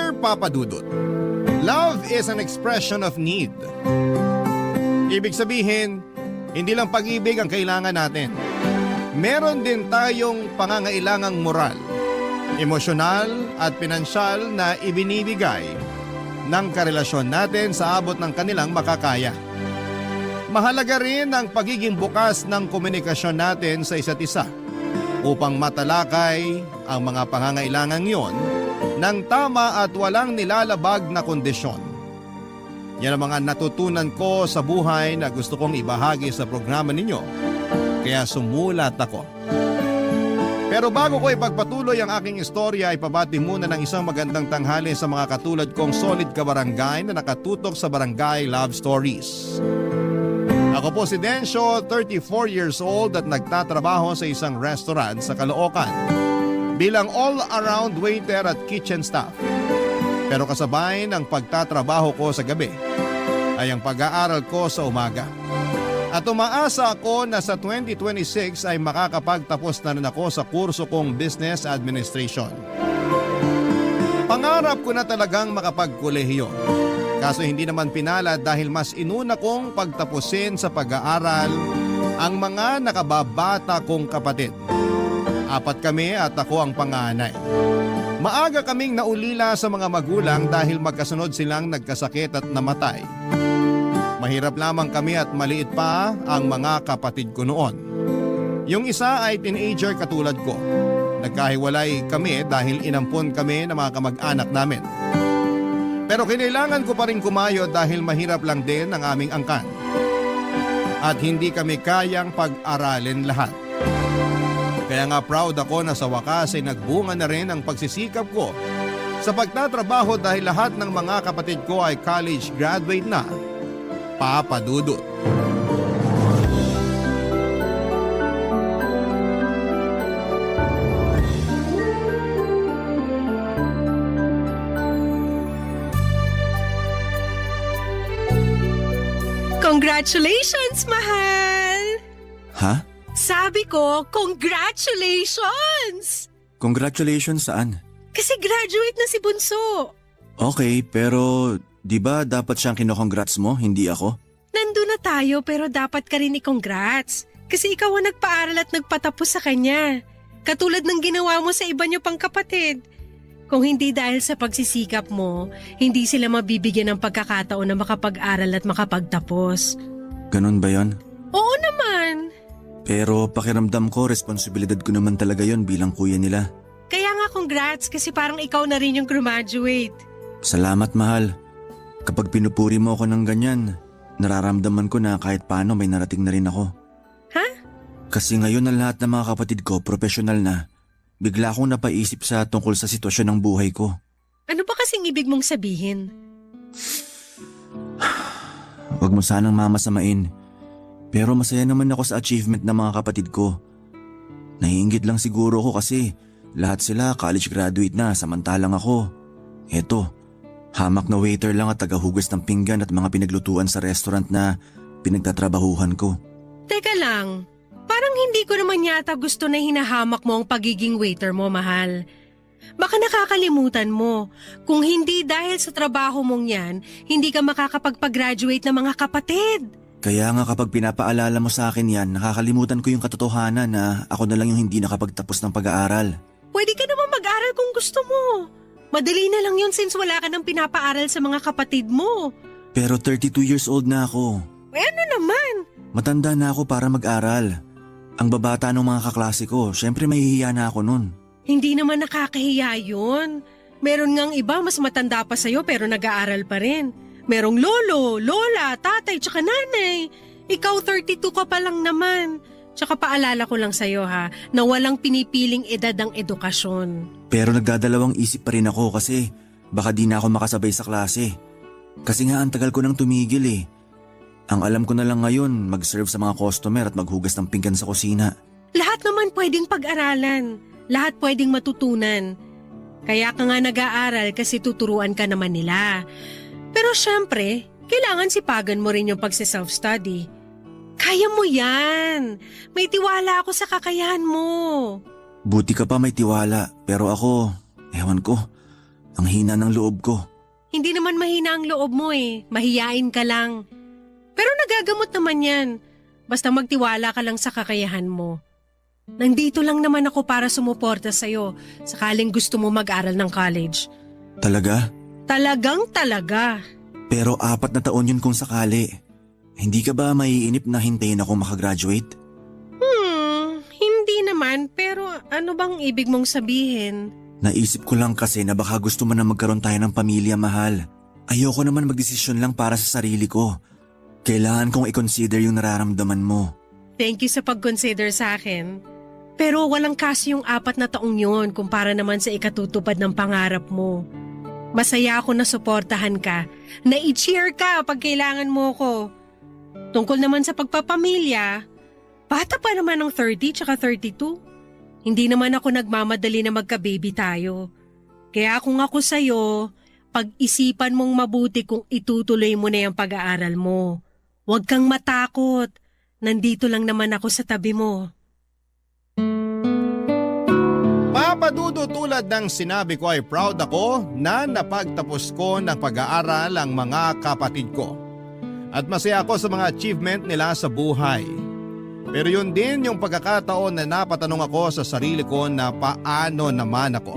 Dear Papa Dudut, love is an expression of need. Ibig sabihin, hindi lang pag-ibig ang kailangan natin. Meron din tayong pangangailangang moral, emosyonal at pinansyal na ibinibigay ng karelasyon natin sa abot ng kanilang makakaya. Mahalaga rin ang pagiging bukas ng komunikasyon natin sa isa't isa upang matalakay ang mga pangangailangan yon ng tama at walang nilalabag na kondisyon. Yan ang mga natutunan ko sa buhay na gusto kong ibahagi sa programa ninyo, kaya sumulat ako. Pero bago ko ipagpatuloy ang aking istorya, ipabati muna ng isang magandang tanghali sa mga katulad kong solid kabarangay na nakatutok sa Barangay Love Stories. Ako po si Dencio, 34 years old at nagtatrabaho sa isang restaurant sa Caloocan bilang all-around waiter at kitchen staff. Pero kasabay ng pagtatrabaho ko sa gabi ay ang pag-aaral ko sa umaga. At umaasa ako na sa 2026 ay makakapagtapos na rin ako sa kurso kong Business Administration. Pangarap ko na talagang makapagkolehiyo. Kaso hindi naman pinalad dahil mas inuna kong pagtapusin sa pag-aaral ang mga nakababata kong kapatid. 4 kami at ako ang panganay. Maaga kaming naulila sa mga magulang dahil magkasunod silang nagkasakit at namatay. Mahirap lamang kami at maliit pa ang mga kapatid ko noon. Yung isa ay teenager katulad ko. Nagkahiwalay kami dahil inampon kami ng mga kamag-anak namin. Pero kinailangan ko pa rin kumayo dahil mahirap lang din ang aming angkan. At hindi kami kayang pag-aralin lahat. Kaya nga proud ako na sa wakas ay nagbunga na rin ang pagsisikap ko sa pagtatrabaho dahil lahat ng mga kapatid ko ay college graduate na. Papa Dudut. Congratulations, mahal! Ha? Sabi ko, congratulations! Congratulations saan? Kasi graduate na si Bunso. Okay, pero di ba dapat siyang kinokongrats mo, hindi ako? Nandun na tayo pero dapat ka rin i-congrats. Kasi ikaw ang nagpaaral at nagpatapos sa kanya. Katulad ng ginawa mo sa iba niyo pang kapatid. Kung hindi dahil sa pagsisikap mo, hindi sila mabibigyan ng pagkakataon na makapag-aral at makapagtapos. Ganun ba yon? Oo naman. Pero pakiramdam ko, responsibilidad ko naman talaga yon bilang kuya nila. Kaya nga congrats kasi parang ikaw na rin yung graduate. Salamat, mahal. Kapag pinupuri mo ako ng ganyan, nararamdaman ko na kahit paano may narating na rin ako. Ha? Kasi ngayon na lahat ng mga kapatid ko profesional na, bigla akong napaisip sa tungkol sa sitwasyon ng buhay ko. Ano ba kasing ibig mong sabihin? Huwag mo sanang mamasamain. Pero masaya naman ako sa achievement ng mga kapatid ko. Naiinggit lang siguro ako kasi lahat sila college graduate na samantalang ako. Eto, hamak na waiter lang at tagahugas ng pinggan at mga pinaglutuan sa restaurant na pinagtatrabahuhan ko. Teka lang, parang hindi ko naman yata gusto na hinahamak mo ang pagiging waiter mo, mahal. Baka nakakalimutan mo, kung hindi dahil sa trabaho mong yan, hindi ka makakapagpag-graduate ng mga kapatid. Kaya nga kapag pinapaalala mo sa akin yan, nakakalimutan ko yung katotohanan na ako na lang yung hindi nakapagtapos ng pag-aaral. Pwede ka naman mag-aral kung gusto mo. Madali na lang yun since wala ka nang pinapaaral sa mga kapatid mo. Pero 32 years old na ako. Eh ano naman? Matanda na ako para mag-aral. Ang babata ng mga kaklase ko, syempre mahihiya na ako nun. Hindi naman nakakahiya yun. Meron ngang iba mas matanda pa sa'yo pero nag-aaral pa rin. Merong lolo, lola, tatay, tsaka nanay. Ikaw 32 ka pa lang naman. Tsaka paalala ko lang sa'yo ha, na walang pinipiling edad ang edukasyon. Pero nagdadalawang isip pa rin ako kasi baka di na ako makasabay sa klase. Kasi nga ang tagal ko nang tumigil eh. Ang alam ko na lang ngayon, mag-serve sa mga customer at maghugas ng pinggan sa kusina. Lahat naman pwedeng pag-aralan. Lahat pwedeng matutunan. Kaya ka nga nag-aaral kasi tuturuan ka naman nila. Pero syempre, kailangan sipagan mo rin yung pagse-self-study. Kaya mo yan. May tiwala ako sa kakayahan mo. Buti ka pa may tiwala, pero ako, ewan ko. Ang hina ng loob ko. Hindi naman mahina ang loob mo eh. Mahiyain ka lang. Pero nagagamot naman yan. Basta magtiwala ka lang sa kakayahan mo. Nandito lang naman ako para sumuporta sa'yo sakaling gusto mo mag-aral ng college. Talaga? Talagang talaga. Pero 4 na taon yun kung sakali. Hindi ka ba maiinip na hintayin ako makagraduate? Hindi naman. Pero ano bang ibig mong sabihin? Naisip ko lang kasi na baka gusto mo na magkaroon tayo ng pamilya, mahal. Ayoko naman magdesisyon lang para sa sarili ko. Kailangan kong i-consider yung nararamdaman mo. Thank you sa pag-consider sa akin. Pero walang kasi yung 4 na taong yun kumpara naman sa ikatutupad ng pangarap mo. Masaya ako na suportahan ka, na i-cheer ka pag kailangan mo ko. Tungkol naman sa pagpapamilya, bata pa naman ng 30 tsaka 32. Hindi naman ako nagmamadali na magka-baby tayo. Kaya kung ako sa'yo, pag-isipan mong mabuti kung itutuloy mo na yung pag-aaral mo. Huwag kang matakot. Nandito lang naman ako sa tabi mo. Papadudo tulad ng sinabi ko ay proud ako na napagtapos ko ng pag-aaral ang mga kapatid ko. At masaya ako sa mga achievement nila sa buhay. Pero yun din yung pagkakataon na napatanong ako sa sarili ko na paano naman ako.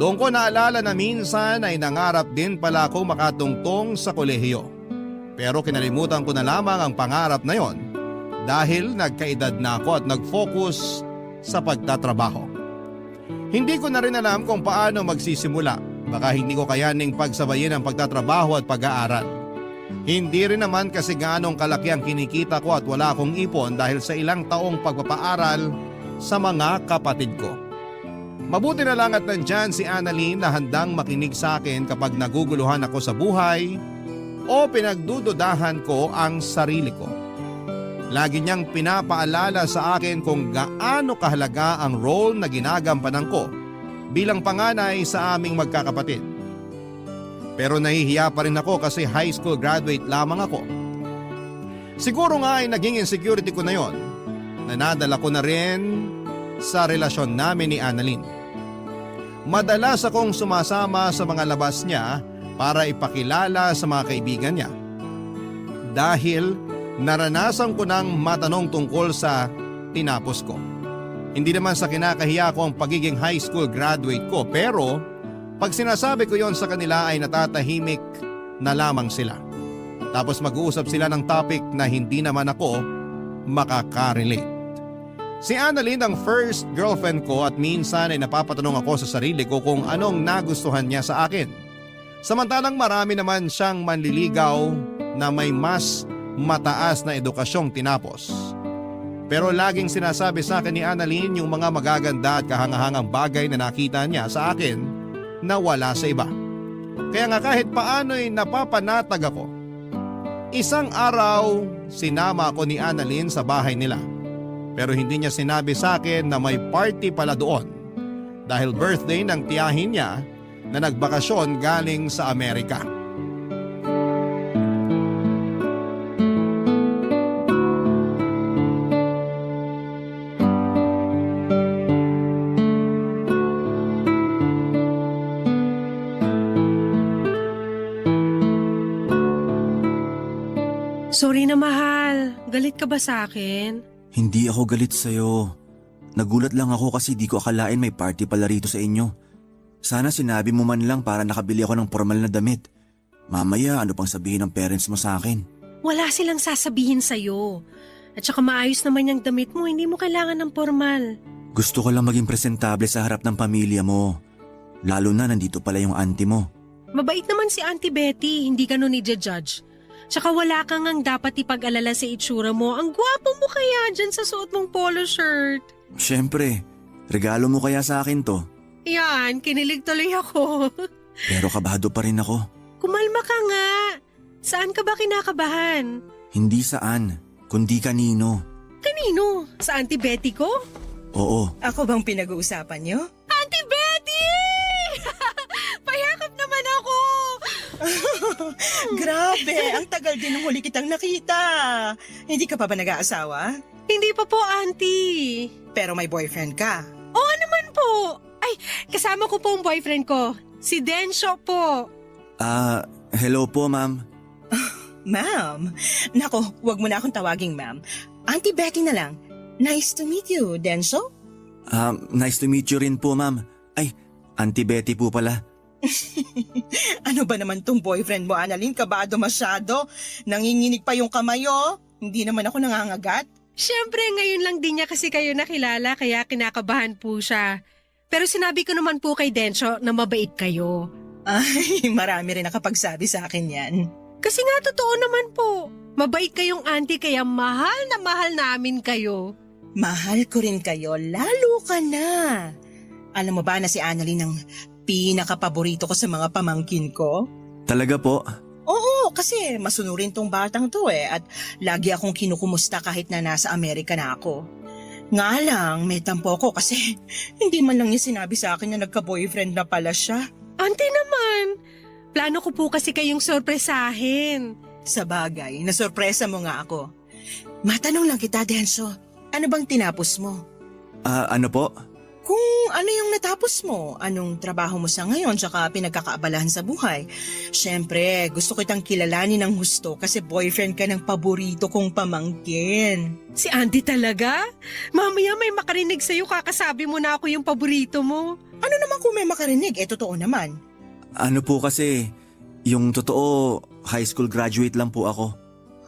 Doon ko naalala na minsan ay nangarap din pala akong makatungtong sa kolehiyo. Pero kinalimutan ko na lamang ang pangarap na yon dahil nagkaedad na ako at nag-focus sa pagtatrabaho. Hindi ko na rin alam kung paano magsisimula. Baka hindi ko kayaning pagsabayin ang pagtatrabaho at pag-aaral. Hindi rin naman kasi ganong kalaki ang kinikita ko at wala akong ipon dahil sa ilang taong pagpapaaral sa mga kapatid ko. Mabuti na lang at nandyan si Annalyn na handang makinig sa akin kapag naguguluhan ako sa buhay o pinagdududahan ko ang sarili ko. Lagi niyang pinapaalala sa akin kung gaano kahalaga ang role na ginagampanan ko bilang panganay sa aming magkakapatid. Pero nahihiya pa rin ako kasi high school graduate lamang ako. Siguro nga ay naging insecurity ko na yon na nadala ko na rin sa relasyon namin ni Annalyn. Madalas akong sumasama sa mga labas niya para ipakilala sa mga kaibigan niya. Dahil naranasan ko nang matanong tungkol sa tinapos ko. Hindi naman sa kinakahiya ko ang pagiging high school graduate ko, pero pag sinasabi ko yon sa kanila ay natatahimik na lamang sila. Tapos mag-uusap sila ng topic na hindi naman ako makaka-relate. Si Annalyn ang first girlfriend ko at minsan ay napapatanong ako sa sarili ko kung anong nagustuhan niya sa akin. Samantalang marami naman siyang manliligaw na may mas mataas na edukasyong tinapos. Pero laging sinasabi sa akin ni Annalyn yung mga magaganda at kahangahangang bagay na nakita niya sa akin na wala sa iba. Kaya nga kahit paano'y napapanatag ako. Isang araw, sinama ako ni Annalyn sa bahay nila. Pero hindi niya sinabi sa akin na may party pala doon dahil birthday ng tiyahin niya na nagbakasyon galing sa Amerika. Sorry na mahal. Galit ka ba sa akin? Hindi ako galit sa'yo. Nagulat lang ako kasi di ko akalain may party pala rito sa inyo. Sana sinabi mo man lang para nakabili ako ng formal na damit. Mamaya ano pang sabihin ng parents mo sa akin? Wala silang sasabihin sa'yo. At saka maayos naman yung damit mo, hindi mo kailangan ng formal. Gusto ko lang maging presentable sa harap ng pamilya mo. Lalo na nandito pala yung auntie mo. Mabait naman si Auntie Betty, hindi ka nun i-judge. Tsaka wala kang ang dapat ipag-alala sa itsura mo. Ang gwapo mo kaya dyan sa suot mong polo shirt. Siyempre, regalo mo kaya sa akin to? Yan, kinilig tuloy ako. Pero kabado pa rin ako. Kumalma ka nga. Saan ka ba kinakabahan? Hindi saan, kundi kanino. Kanino? Sa Auntie Betty ko? Oo, Ako bang pinag-uusapan niyo? Auntie Betty! Payakap naman ako! Grabe, ang tagal din nung huli kitang nakita. Hindi ka pa ba nag-aasawa? Hindi pa po, Auntie. Pero may boyfriend ka. Oo naman po. Ay, kasama ko po ang boyfriend ko. Si Densyo po. Hello po ma'am. Ma'am. Nako, wag mo na akong tawaging ma'am. Auntie Betty na lang. Nice to meet you, Denso. Nice to meet you rin po ma'am. Ay, Auntie Betty po pala. Ano ba naman tong boyfriend mo, Annalyn? Kabado masyado. Nanginginig pa yung kamay, oh. Hindi naman ako nangangagat. Siyempre, ngayon lang din niya kasi kayo nakilala kaya kinakabahan po siya. Pero sinabi ko naman po kay Densyo na mabait kayo. Ay, marami rin nakapagsabi sa akin yan. Kasi nga totoo naman po. Mabait kayong auntie kaya mahal na mahal namin kayo. Mahal ko rin kayo, lalo ka na. Alam mo ba na si Annalyn ang pinakapaborito ko sa mga pamangkin ko? Talaga po? Oo, kasi masunurin tong batang to at lagi akong kinukumusta kahit na nasa Amerika na ako. Nga lang, may tampo ko kasi hindi man lang niya sinabi sa akin na nagka-boyfriend na pala siya. Auntie naman, plano ko po kasi kayong sorpresahin. Sa bagay, nasorpresa mo nga ako. Matanong lang kita, Denso, ano bang tinapos mo? Ano po? Kung ano yung natapos mo, anong trabaho mo sa ngayon tsaka pinagkakaabalahan sa buhay. Siyempre, gusto kitang kilalanin ng husto kasi boyfriend ka ng paborito kong pamangkin. Si Auntie talaga? Mamaya may makarinig sa'yo kakasabi mo na ako yung paborito mo. Ano naman kung may makarinig, totoo naman. Ano po kasi, yung totoo, high school graduate lang po ako.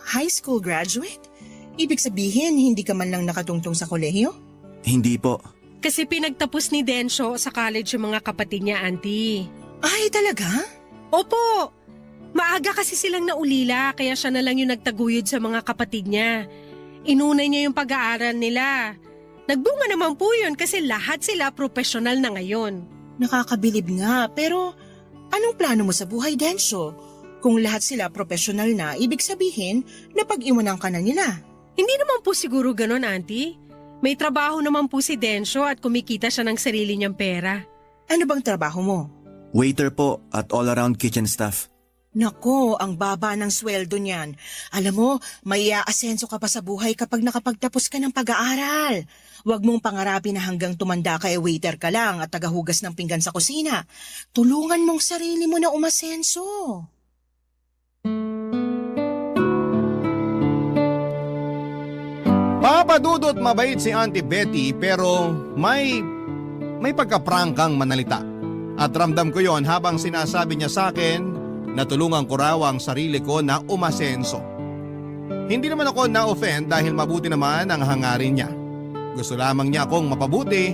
High school graduate? Ibig sabihin, hindi ka man lang nakatungtong sa kolehiyo? Hindi po. Kasi pinagtapos ni Densyo sa college yung mga kapatid niya, Auntie. Ay, talaga? Opo. Maaga kasi silang naulila kaya siya na lang yung nagtaguyod sa mga kapatid niya. Inunay niya yung pag-aaral nila. Nagbunga naman po yun kasi lahat sila profesional na ngayon. Nakakabilib nga, pero anong plano mo sa buhay, Densyo? Kung lahat sila profesional na, ibig sabihin na pag-iwanan ka na nila. Hindi naman po siguro ganon, Auntie. May trabaho naman po si Densyo at kumikita siya ng sarili niyang pera. Ano bang trabaho mo? Waiter po at all-around kitchen staff. Nako, ang baba ng sweldo niyan. Alam mo, may aasenso ka pa sa buhay kapag nakapagtapos ka ng pag-aaral. Huwag mong pangarapin na hanggang tumanda ka waiter ka lang at tagahugas ng pinggan sa kusina. Tulungan mong sarili mo na umasenso. Papadudot mabait si Auntie Betty pero may pagkaprangkang manalita. At ramdam ko yon habang sinasabi niya sa akin na tulungan ko raw ang sarili ko na umasenso. Hindi naman ako na-offend dahil mabuti naman ang hangarin niya. Gusto lamang niya akong mapabuti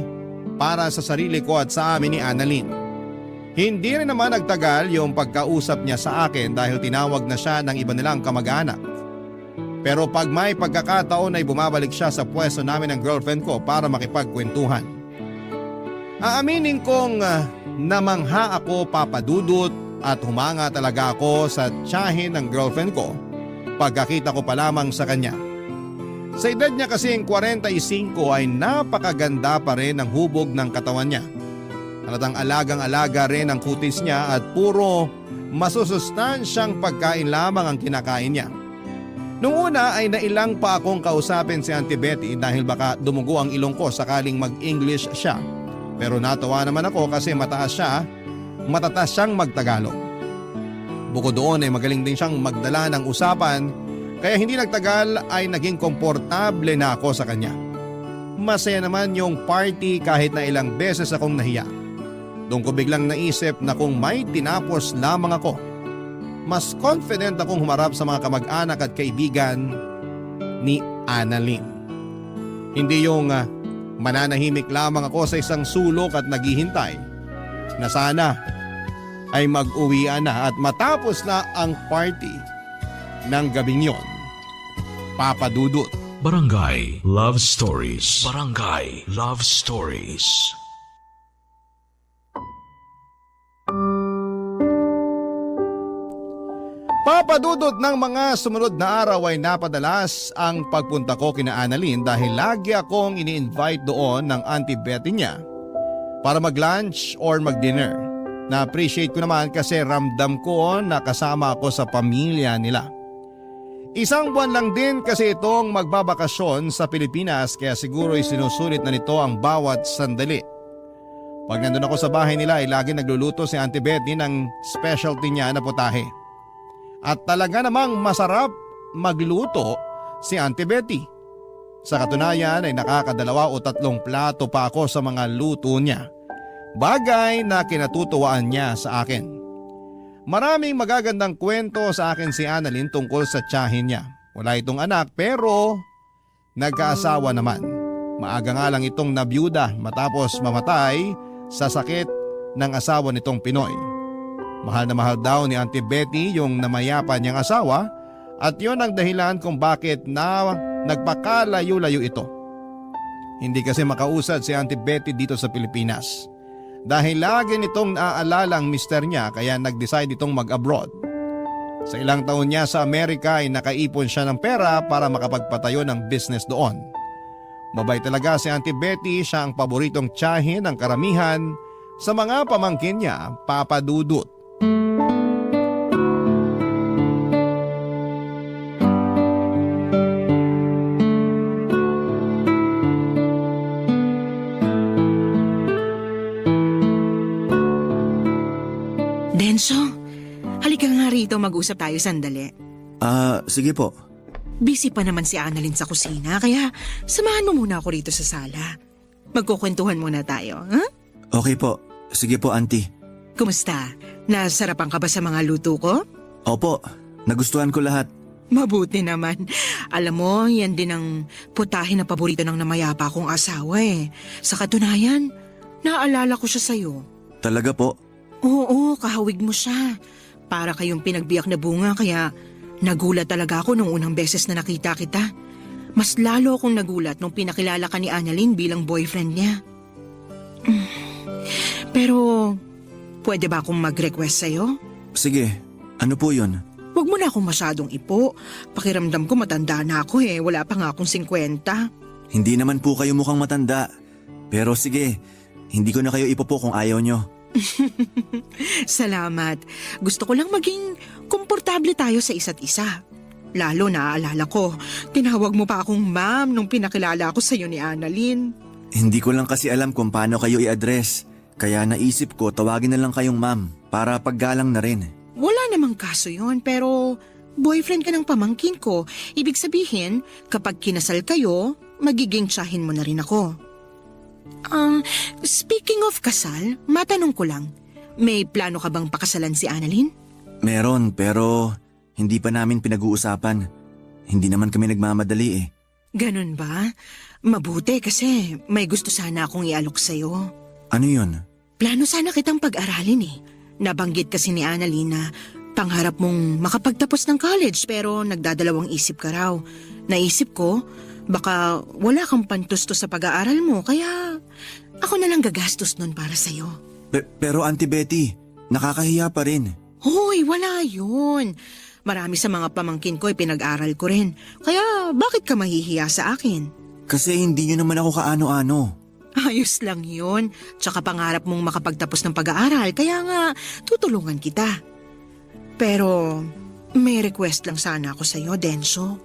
para sa sarili ko at sa amin ni Annalyn. Hindi rin naman nagtagal yung pagkausap niya sa akin dahil tinawag na siya ng iba nilang kamag-anak. Pero pag may pagkakataon ay bumabalik siya sa pwesto namin ng girlfriend ko para makipagkwentuhan. Aaminin kong namangha ako, papadudot, at humanga talaga ako sa tiyahin ng girlfriend ko pagkakita ko pa lamang sa kanya. Sa edad niya kasing 45 ay napakaganda pa rin ang hubog ng katawan niya. Halatang alagang-alaga rin ang kutis niya at puro masusustansyang pagkain lamang ang kinakain niya. Noong una ay nailang pa akong kausapin si Auntie Betty dahil baka dumugo ang ilong ko sakaling mag-English siya. Pero natawa naman ako kasi matatas siyang magtagalog. Bukod doon ay magaling din siyang magdala ng usapan kaya hindi nagtagal ay naging komportable na ako sa kanya. Masaya naman yung party kahit na ilang beses akong nahiya. Doon ko biglang naisip na kung may tinapos lamang ako, mas confident akong humarap sa mga kamag-anak at kaibigan ni Annalyn. Hindi yung mananahimik lamang ako sa isang sulok at naghihintay na sana ay mag-uwian na at matapos na ang party ng gabing yon. Papadudot. Barangay Love Stories. Barangay Love Stories. Papadudot ng mga sumunod na araw ay napadalas ang pagpunta ko kina Annalyn dahil lagi akong ini-invite doon ng Auntie Betty niya para mag-lunch or mag-dinner. Na-appreciate ko naman kasi ramdam ko na kasama ako sa pamilya nila. Isang buwan lang din kasi itong magbabakasyon sa Pilipinas kaya siguro isinusulit na nito ang bawat sandali. Pag nandun ako sa bahay nila ay lagi nagluluto si Auntie Betty ng specialty niya na putahe. At talaga namang masarap magluto si Auntie Betty. Sa katunayan ay nakakadalawa o 3 plato pa ako sa mga luto niya. Bagay na kinatutuwaan niya sa akin. Maraming magagandang kwento sa akin si Annalyn tungkol sa tiyahin niya. Wala itong anak pero nagkaasawa naman. Maaga nga lang itong nabiyuda matapos mamatay sa sakit ng asawa nitong Pinoy. Mahal na mahal daw ni Auntie Betty yung namayapa niyang asawa at yon ang dahilan kung bakit nagpakalayo-layo ito. Hindi kasi makausad si Auntie Betty dito sa Pilipinas. Dahil lagi nitong naaalala ang mister niya kaya nag-decide itong mag-abroad. Sa ilang taon niya sa Amerika ay nakaipon siya ng pera para makapagpatayo ng business doon. Mabait talaga si Auntie Betty, siya ang paboritong tiyahin ng karamihan sa mga pamangkin niya, Papa Dudut. Denso, halika nga rito mag-usap tayo sandali. Sige po. Busy pa naman si Annalyn sa kusina, kaya samahan mo muna ako rito sa sala. Magkukwentuhan muna tayo, ha? Okay po. Sige po, auntie. Kumusta? Nasarapan ka ba sa mga luto ko? Opo, nagustuhan ko lahat. Mabuti naman. Alam mo, yan din ang putahe na paborito ng namayapa kong asawa eh. Sa katunayan, naalala ko siya sa'yo. Talaga po? Oo, kahawig mo siya. Para kayong pinagbiyak na bunga kaya nagulat talaga ako nung unang beses na nakita kita. Mas lalo akong nagulat nung pinakilala ka ni Annalyn bilang boyfriend niya. Pero, pwede ba akong mag-request sa'yo? Sige, ano po yun? Huwag mo na akong masyadong ipo. Pakiramdam ko matanda na ako eh. Wala pa nga akong 50. Hindi naman po kayo mukhang matanda. Pero sige, hindi ko na kayo ipopo kung ayaw nyo. Salamat. Gusto ko lang maging komportable tayo sa isa't isa. Lalo naaalala ko, tinawag mo pa akong ma'am nung pinakilala ako sa'yo ni Annalyn. Hindi ko lang kasi alam kung paano kayo i-address. Kaya naisip ko tawagin na lang kayong ma'am para paggalang na rin. Wala namang kaso yon, pero boyfriend ka ng pamangkin ko. Ibig sabihin, kapag kinasal kayo, magiging tiyahin mo na rin ako. Speaking of kasal, matanong ko lang, may plano ka bang pakasalan si Annalyn? Meron pero hindi pa namin pinag-uusapan. Hindi naman kami nagmamadali eh. Ganun ba? Mabuti kasi may gusto sana akong ialok sa'yo. Ano yun? Plano sana kitang pag-aralin eh. Nabanggit kasi ni Annalyn na pangarap mong makapagtapos ng college pero nagdadalawang isip ka raw. Naisip ko, baka wala kang pantusto sa pag-aaral mo kaya ako na lang gagastos nun para sa'yo. Pero Auntie Betty, nakakahiya pa rin. Hoy, wala yun. Marami sa mga pamangkin ko ay pinag-aral ko rin. Kaya bakit ka mahihiya sa akin? Kasi hindi nyo naman ako kaano-ano. Ayos lang yun. Tsaka pangarap mong makapagtapos ng pag-aaral, kaya nga tutulungan kita. Pero may request lang sana ako sa'yo, Denso.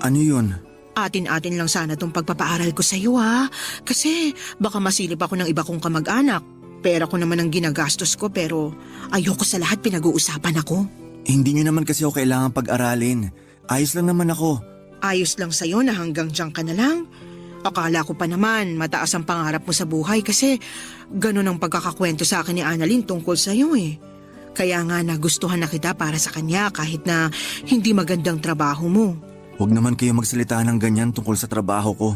Ano yun? Atin-atin lang sana tong pagpapaaral ko sa'yo ha. Kasi baka masilip ako ng iba kong kamag-anak. Pera ko naman ang ginagastos ko pero ayoko sa lahat pinag-uusapan ako. Hindi nyo naman kasi ako kailangan pag-aralin. Ayos lang naman ako. Ayos lang sa'yo na hanggang dyan ka na lang. Akala ko pa naman mataas ang pangarap mo sa buhay kasi ganun ang pagkakakwento sa akin ni Annalyn tungkol sa'yo eh. Kaya nga nagustuhan na kita para sa kanya kahit na hindi magandang trabaho mo. Huwag naman kayo magsalita ng ganyan tungkol sa trabaho ko.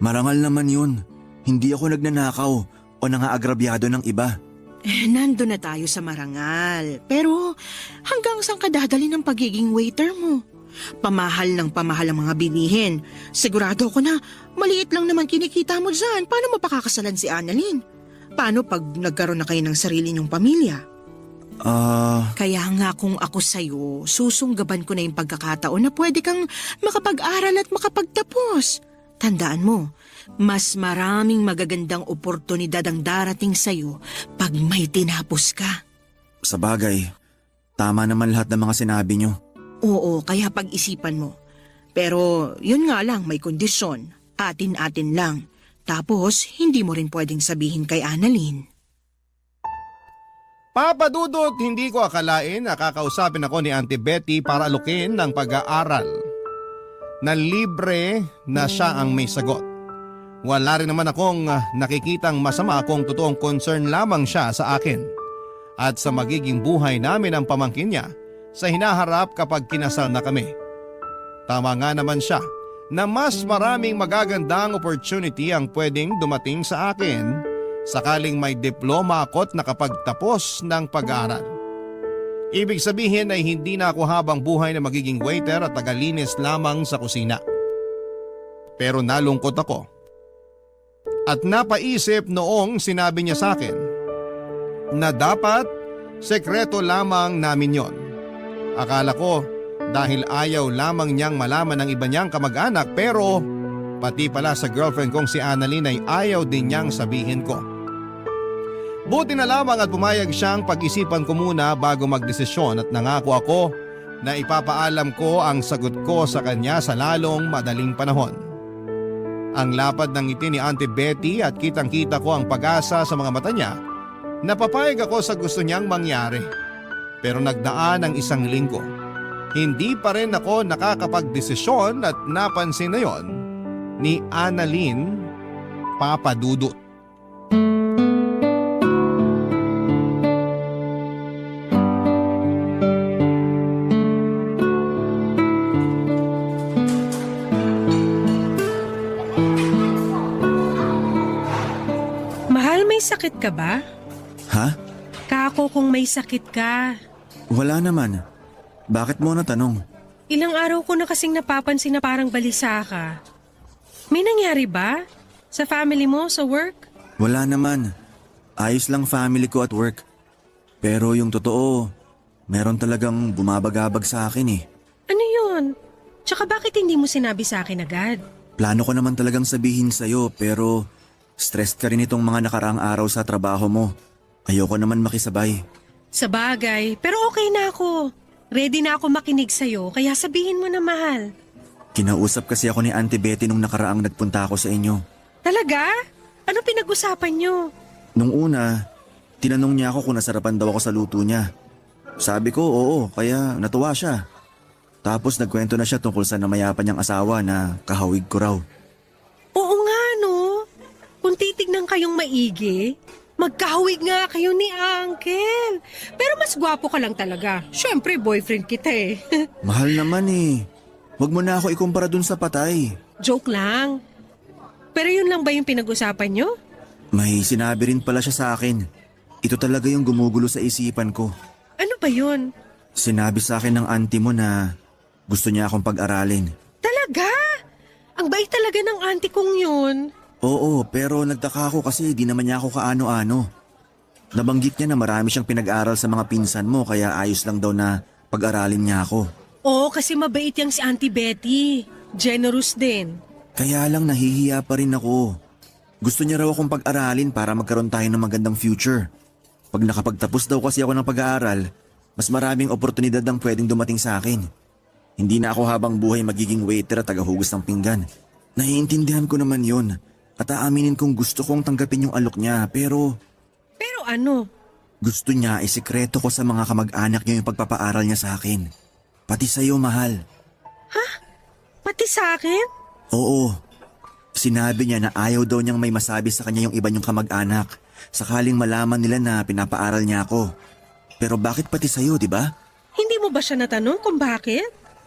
Marangal naman yun. Hindi ako nagnanakaw o nangaagrabyado ng iba. Nando na tayo sa marangal. Pero hanggang saan ka dadali ng pagiging waiter mo? Pamahal ng pamahal ang mga bilihin. Sigurado ko na maliit lang naman kinikita mo dyan. Paano mo pakakasalan si Annalyn? Paano pag nagkaroon na kayo ng sarili niyong pamilya? Kaya nga kung ako sa'yo, susunggaban ko na yung pagkakataon na pwede kang makapag-aral at makapagtapos. Tandaan mo, mas maraming magagandang oportunidad ang darating sa'yo pag may tinapos ka. Sa bagay, tama naman lahat ng mga sinabi nyo. Oo, kaya pag-isipan mo. Pero yun nga lang, may kondisyon. Atin-atin lang. Tapos, hindi mo rin pwedeng sabihin kay Annalyn. Papa Dudut, hindi ko akalain na kakausapin ako ni Auntie Betty para alukin ng pag-aaral. Na libre na siya ang may sagot. Wala rin naman akong nakikitang masama kung totoong concern lamang siya sa akin at sa magiging buhay namin ang pamangkin niya sa hinaharap kapag kinasal na kami. Tama nga naman siya na mas maraming magagandang opportunity ang pwedeng dumating sa akin sakaling may diploma ako't nakapagtapos ng pag-aaral. Ibig sabihin ay hindi na ako habang buhay na magiging waiter at tagalinis lamang sa kusina. Pero nalungkot ako. At napaisip noong sinabi niya sa akin na dapat sekreto lamang namin yon. Akala ko dahil ayaw lamang niyang malaman ng iba niyang kamag-anak pero pati pala sa girlfriend kong si Annalyn ay ayaw din niyang sabihin ko. Buti na lamang at pumayag siyang pag-isipan ko muna bago magdesisyon at nangako ako na ipapaalam ko ang sagot ko sa kanya sa lalong madaling panahon. Ang lapad ng ngiti ni Auntie Betty at kitang-kita ko ang pag-asa sa mga mata niya na papayag ako sa gusto niyang mangyari. Pero nagdaan ang isang linggo. Hindi pa rin ako nakakapagdesisyon at napansin na yon ni Annalyn, Papa Dudut. Mahal, may sakit ka ba? Ha? Kako kung may sakit ka. Wala naman. Bakit mo natanong? Ilang araw ko na kasing napapansin na parang balisa ka. May nangyari ba? Sa family mo, sa work? Wala naman. Ayos lang family ko at work. Pero yung totoo, meron talagang bumabagabag sa akin eh. Ano yun? Tsaka bakit hindi mo sinabi sa akin agad? Plano ko naman talagang sabihin sa'yo pero stressed ka rin itong mga nakaraang araw sa trabaho mo. Ayoko naman makisabay. Sa bagay, pero okay na ako. Ready na ako makinig sa'yo, kaya sabihin mo na, mahal. Kinausap kasi ako ni Auntie Betty nung nakaraang nagpunta ako sa inyo. Talaga? Ano pinag-usapan nyo? Nung una, tinanong niya ako kung nasarapan daw ako sa luto niya. Sabi ko oo, kaya natuwa siya. Tapos nagkwento na siya tungkol sa namayapan niyang asawa na kahawig ko raw. Oo nga, no? Kung titignan kayong maigi, magkahawig nga kayo ni Uncle. Pero mas gwapo ka lang talaga. Siyempre, boyfriend kita eh. Mahal naman eh. Huwag mo na ako ikumpara dun sa patay. Joke lang. Pero yun lang ba yung pinag-usapan nyo? May sinabi rin pala siya sa akin. Ito talaga yung gumugulo sa isipan ko. Ano ba yun? Sinabi sa akin ng auntie mo na gusto niya akong pag-aralin. Talaga? Ang bait talaga ng auntie kong yun. Oo, pero nagtaka ako kasi di naman niya ako kaano-ano. Nabanggit niya na marami siyang pinag-aral sa mga pinsan mo kaya ayos lang daw na pag-aralin niya ako. Oo, kasi mabait yang si Auntie Betty. Generous din. Kaya lang nahihiya pa rin ako. Gusto niya raw akong pag-aralin para magkaroon tayo ng magandang future. Pag nakapagtapos daw kasi ako ng pag-aaral, mas maraming oportunidad ang pwedeng dumating sa akin. Hindi na ako habang buhay magiging waiter at tagahugas ng pinggan. Naiintindihan ko naman yon. At aaminin kong gusto kong tanggapin yung alok niya pero Pero ano? gusto niya isikreto ko sa mga kamag-anak niya yung pagpapaaral niya sa akin. Pati sa'yo, mahal. Pati sa akin? Oo. Sinabi niya na ayaw daw niyang may masabi sa kanya yung iba niyong kamag-anak sakaling malaman nila na pinapaaral niya ako. Pero bakit pati sa'yo, di ba? Hindi mo ba siya natanong kung bakit?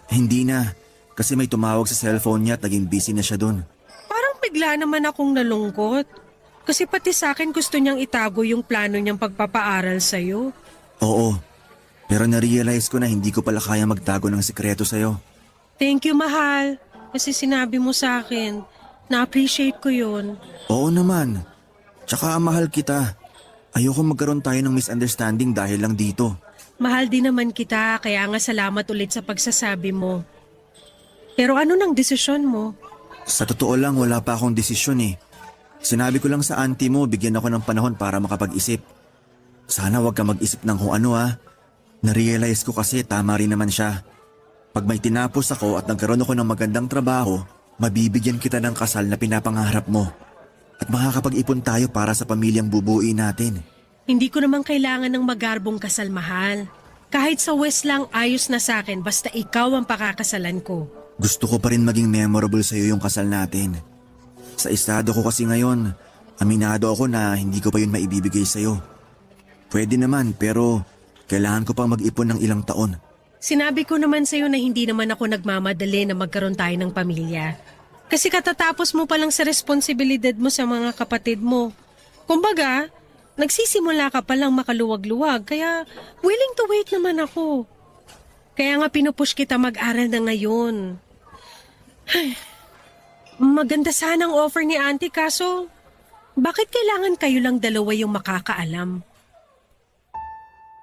Hindi na. Kasi may tumawag sa cellphone niya at naging busy na siya dun. Parang bigla naman akong nalungkot. Kasi pati sa akin gusto niyang itago yung plano niyang pagpapaaral sa'yo. Oo. Pero na-realize ko na hindi ko pala kaya magtago ng sikreto sa'yo. Thank you, mahal. Kasi sinabi mo sa akin. Na-appreciate ko yun. Oo naman. Tsaka mahal kita. Ayoko magkaroon tayo ng misunderstanding dahil lang dito. Mahal din naman kita, kaya nga salamat ulit sa pagsasabi mo. Pero ano nang desisyon mo? Sa totoo lang wala pa akong desisyon eh. Sinabi ko lang sa auntie mo bigyan ako ng panahon para makapag-isip. Sana wag ka mag-isip ng kung ano ah. Narealize ko kasi tama rin naman siya. Pag may tinapos ako at nagkaroon ako ng magandang trabaho, mabibigyan kita ng kasal na pinapangarap mo. At makakapag-ipon tayo para sa pamilyang bubuuin natin. Hindi ko naman kailangan ng magarbong kasal, mahal. Kahit sa West lang ayos na sa akin basta ikaw ang pakakasalan ko. Gusto ko pa rin maging memorable sa'yo yung kasal natin. Sa estado ko kasi ngayon, aminado ako na hindi ko pa yun maibibigay sa'yo. Pwede naman pero kailangan ko pang mag-ipon ng ilang taon. Sinabi ko naman sa'yo na hindi naman ako nagmamadali na magkaroon tayo ng pamilya. Kasi katatapos mo pa lang sa responsibilidad mo sa mga kapatid mo. Kumbaga, nagsisimula ka pa lang makaluwag-luwag kaya willing to wait naman ako. Kaya nga pinupush kita mag-aral na ngayon. Ay, maganda sanang offer ni Auntie kaso bakit kailangan kayo lang dalawa yung makakaalam?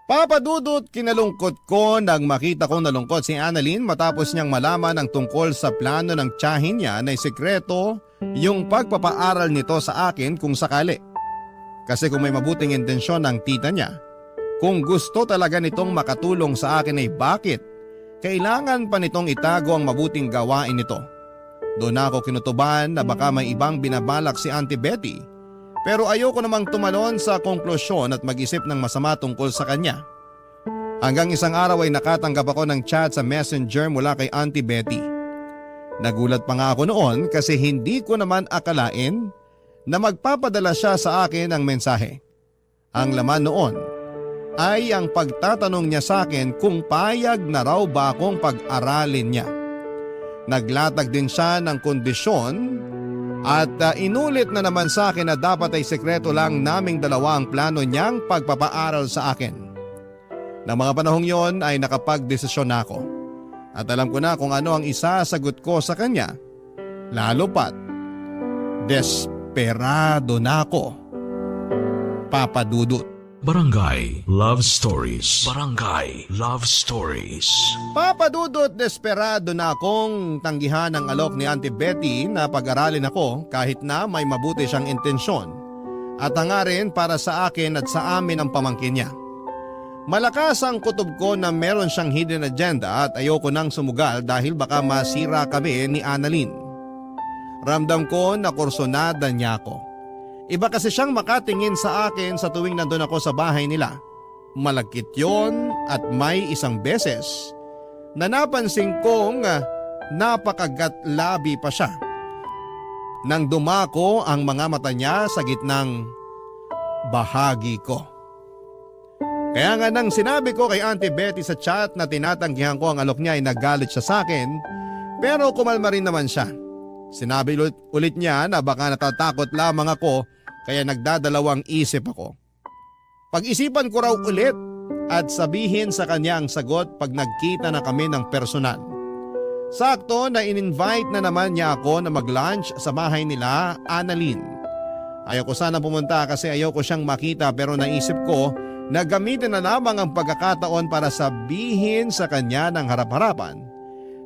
Papa Dudut, kinalungkot ko nang makita kong nalungkot si Annalyn matapos niyang malaman ang tungkol sa plano ng tiyahin niya na sekreto yung pagpapaaral nito sa akin kung sakali. Kasi kung may mabuting intensyon ng tita niya, kung gusto talaga nitong makatulong sa akin ay bakit kailangan pa nitong itago ang mabuting gawain nito. Doon ako kinutuban na baka may ibang binabalak si Auntie Betty. Pero ayoko namang tumalon sa konklusyon at mag-isip ng masama tungkol sa kanya. Hanggang isang araw ay nakatanggap ako ng chat sa messenger mula kay Auntie Betty. Nagulat pa nga ako noon kasi hindi ko naman akalain na magpapadala siya sa akin ng mensahe. Ang laman noon ay ang pagtatanong niya sa akin kung payag na raw ba akong pag-aralin niya. Naglatag din siya ng kondisyon at inulit na naman sa akin na dapat ay sekreto lang naming dalawa ang plano niyang pagpapaaral sa akin. Nang mga panahong yon ay nakapagdesisyon na ako. At alam ko na kung ano ang isasagot ko sa kanya. Lalo pat, desperado na ako. Papa Dudut. Barangay Love Stories. Barangay Love Stories. Papa Dudut, desperado na akong tanggihan ang alok ni Auntie Betty na pag-aralin ako kahit na may mabuti siyang intensyon at hangarin para sa akin at sa amin ang pamangkin niya. Malakas ang kutob ko na meron siyang hidden agenda at ayoko nang sumugal dahil baka masira kami ni Annalyn. Ramdam ko na kursonada niya ako. Iba kasi siyang makatingin sa akin sa tuwing nandun ako sa bahay nila. Malagkit yon at may isang beses na napansin kong napakagat labi pa siya. Nang dumako ang mga mata niya sa gitnang bahagi ko. Kaya nga nang sinabi ko kay Auntie Betty sa chat na tinatanggihan ko ang alok niya ay nagalit siya sa akin pero kumalma rin naman siya. Sinabi ulit niya na baka natatakot lamang ako kaya nagdadalawang isip ako. Pag-isipan ko raw ulit at sabihin sa kanya ang sagot pag nagkita na kami ng personal. Sakto na in-invite na naman niya ako na mag-lunch sa bahay nila, Annalyn. Ayoko sana pumunta kasi ayoko siyang makita pero naisip ko na gamitin na lamang ang pagkakataon para sabihin sa kanya ng harap-harapan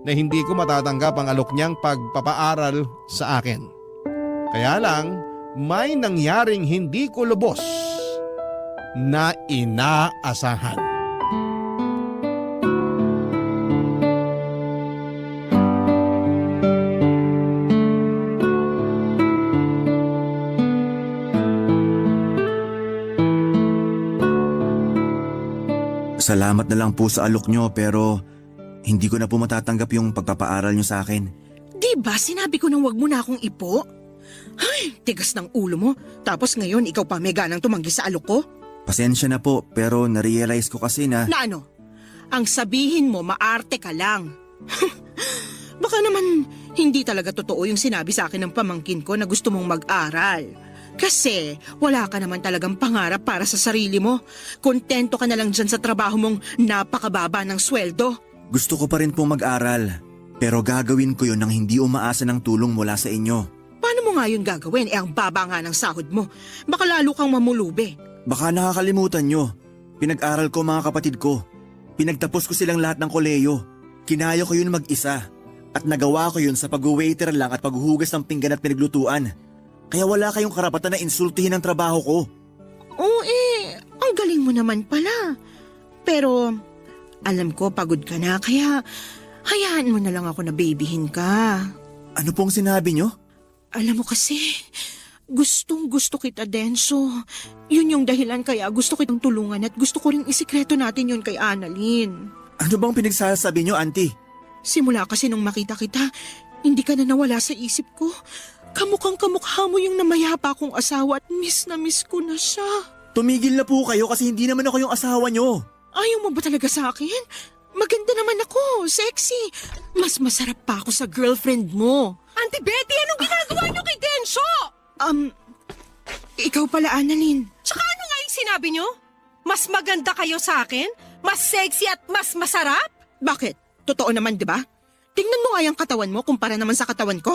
na hindi ko matatanggap ang alok niyang pagpapaaral sa akin. Kaya lang, may nangyaring hindi ko lubos na inaasahan. Salamat na lang po sa alok nyo pero hindi ko na po matatanggap yung pagpapaaral nyo sa akin. Di ba sinabi ko nang wag mo na akong ipo? Ay, tigas ng ulo mo. Tapos ngayon ikaw pa may ganang tumanggi sa alok ko? Pasensya na po pero narealize ko kasi na… Na ano? Ang sabihin mo maarte ka lang. Baka naman hindi talaga totoo yung sinabi sa akin ng pamangkin ko na gusto mong mag-aral. Kasi wala ka naman talagang pangarap para sa sarili mo. Kontento ka na lang dyan sa trabaho mong napakababa ng sweldo. Gusto ko pa rin pong mag-aral pero gagawin ko yun nang hindi umaasa ng tulong mula sa inyo. Paano mo nga yun gagawin? Ang baba nga ng sahod mo. Baka lalo kang mamulubi. Baka nakakalimutan nyo. Pinag-aral ko mga kapatid ko. Pinagtapos ko silang lahat ng koleyo. Kinaya ko yun mag-isa. At nagawa ko yun sa pag-waiter lang at paghuhugas ng pinggan at pinaglutuan. Kaya wala kayong karapatan na insultihin ang trabaho ko. Oo ang galing mo naman pala. Pero alam ko pagod ka na kaya hayaan mo na lang ako na babyhin ka. Ano pong sinabi nyo? Alam mo kasi, Gustong gusto kita, Denso. Yun yung dahilan kaya gusto kitang tulungan at gusto ko rin isikreto natin yun kay Annalyn. Ano bang pinagsasabi niyo, auntie? Simula kasi nung makita kita, hindi ka na nawala sa isip ko. Kamukhang kamukha mo yung namayapa kong asawa at miss na miss ko na siya. Tumigil na po kayo kasi hindi naman ako yung asawa niyo. Ayaw mo ba talaga sa akin? Maganda naman ako, sexy. Mas masarap pa ako sa girlfriend mo. Auntie Betty, anong ginagawa niyo kay Densyo? Ikaw pala, Annalyn. Tsaka ano nga yung sinabi niyo? Mas maganda kayo sa akin? Mas sexy at mas masarap? Bakit? Totoo naman, di ba? Tingnan mo nga yung katawan mo kumpara naman sa katawan ko.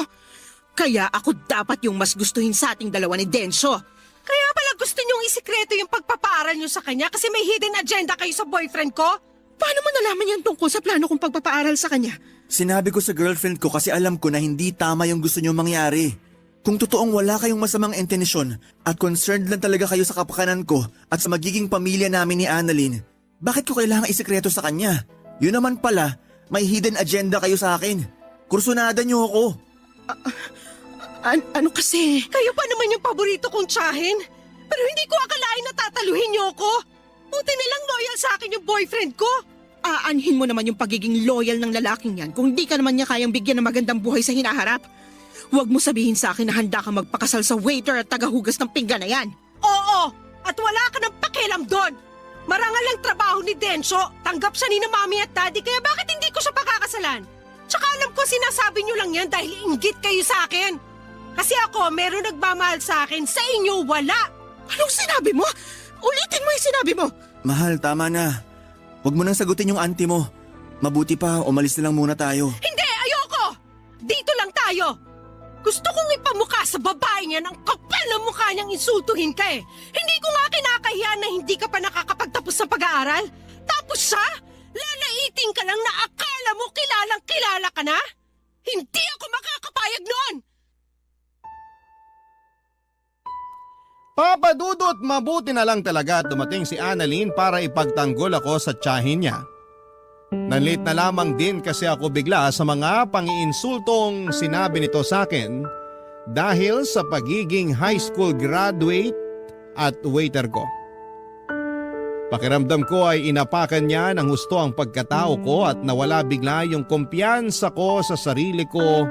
Kaya ako dapat yung mas gustuhin sa ating dalawa ni Densyo. Kaya pala gusto niyong isikreto yung pagpapaaral niyo sa kanya kasi may hidden agenda kayo sa boyfriend ko? Paano mo nalaman yan tungkol sa plano kong pagpapaaral sa kanya? Sinabi ko sa girlfriend ko kasi alam ko na hindi tama yung gusto niyo mangyari. Kung totoong wala kayong masamang intensyon at concerned lang talaga kayo sa kapakanan ko at sa magiging pamilya namin ni Annalyn, bakit ko kailangan isikreto sa kanya? Yun naman pala, may hidden agenda kayo sa akin. Kursunada niyo ako. Ano kasi? Kayo pa naman yung paborito kong tsahin. Pero hindi ko akalain na tataluhin niyo ako. Buti nilang loyal sa akin yung boyfriend ko. Aanhin mo naman yung pagiging loyal ng lalaking yan kung di ka naman niya kayang bigyan ng magandang buhay sa hinaharap. Huwag mo sabihin sa akin na handa ka magpakasal sa waiter at tagahugas ng pinggan na yan. Oo, at wala ka ng pakialam doon. Marangal ang trabaho ni Densyo. Tanggap siya ni na mami at daddy kaya bakit hindi ko siya pakakasalan? Tsaka alam ko sinasabi niyo lang yan dahil inggit kayo sa akin. Kasi ako, meron nagmamahal sa akin, sa inyo wala. Anong sinabi mo? Ulitin mo yung sinabi mo. Mahal, tama na. Huwag mo nang sagutin yung auntie mo. Mabuti pa, umalis na lang muna tayo. Hindi, ayoko! Dito lang tayo. Gusto kong ipamukha sa babae niya ng kapal na mukha niyang insultuhin ka eh. Hindi ko nga kinakahiya na hindi ka pa nakakapagtapos sa pag-aaral. Tapos siya, lalaiting ka lang na akala mo kilalang kilala ka na? Hindi ako makakapayag noon! Papa Dudut, mabuti na lang talaga at dumating si Annalyn para ipagtanggol ako sa tiyahin niya. Nanlit na lamang din kasi ako bigla sa mga pangiinsultong sinabi nito sa akin dahil sa pagiging high school graduate at waiter ko. Pakiramdam ko ay inapakan niya ng husto ang pagkatao ko at nawala bigla yung kumpiyansa ko sa sarili ko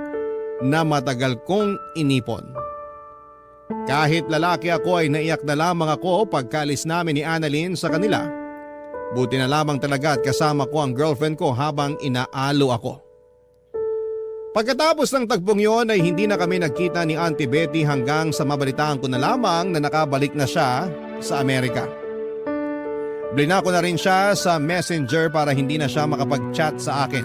na matagal kong inipon. Kahit lalaki ako ay naiyak na lamang ako pagkaalis namin ni Annalyn sa kanila. Buti na lamang talaga at kasama ko ang girlfriend ko habang inaalo ako. Pagkatapos ng tagpong yon ay hindi na kami nagkita ni Auntie Betty hanggang sa mabalitaan ko na lamang na nakabalik na siya sa Amerika. Blinako na rin siya sa messenger para hindi na siya makapag-chat sa akin.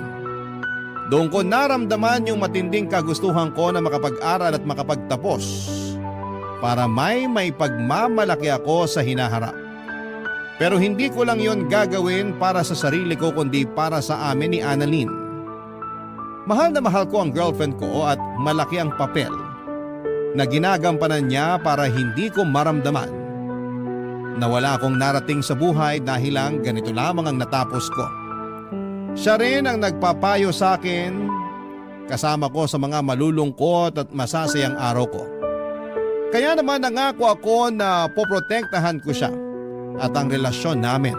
Doon ko naramdaman yung matinding kagustuhan ko na makapag-aral at makapagtapos para may pagmamalaki ako sa hinaharap. Pero hindi ko lang yon gagawin para sa sarili ko kundi para sa amin ni Annalyn. Mahal na mahal ko ang girlfriend ko at malaki ang papel na ginagampanan niya para hindi ko maramdaman na wala akong narating sa buhay dahil lang ganito lamang ang natapos ko. Siya rin ang nagpapayo sa akin kasama ko sa mga malulungkot at masasayang araw ko. Kaya naman nangako ako na poprotektahan ko siya at ang relasyon namin.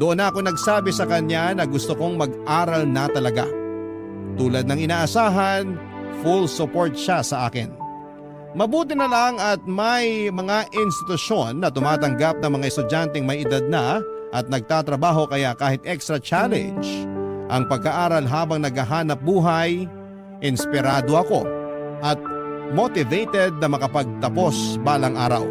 Doon ako nagsabi sa kanya na gusto kong mag-aral na talaga. Tulad ng inaasahan, full support siya sa akin. Mabuti na lang at may mga institusyon na tumatanggap ng mga estudyanteng may edad na at nagtatrabaho kaya kahit extra challenge ang pagkaaral habang naghahanap buhay, inspirado ako at motivated na makapagtapos balang araw.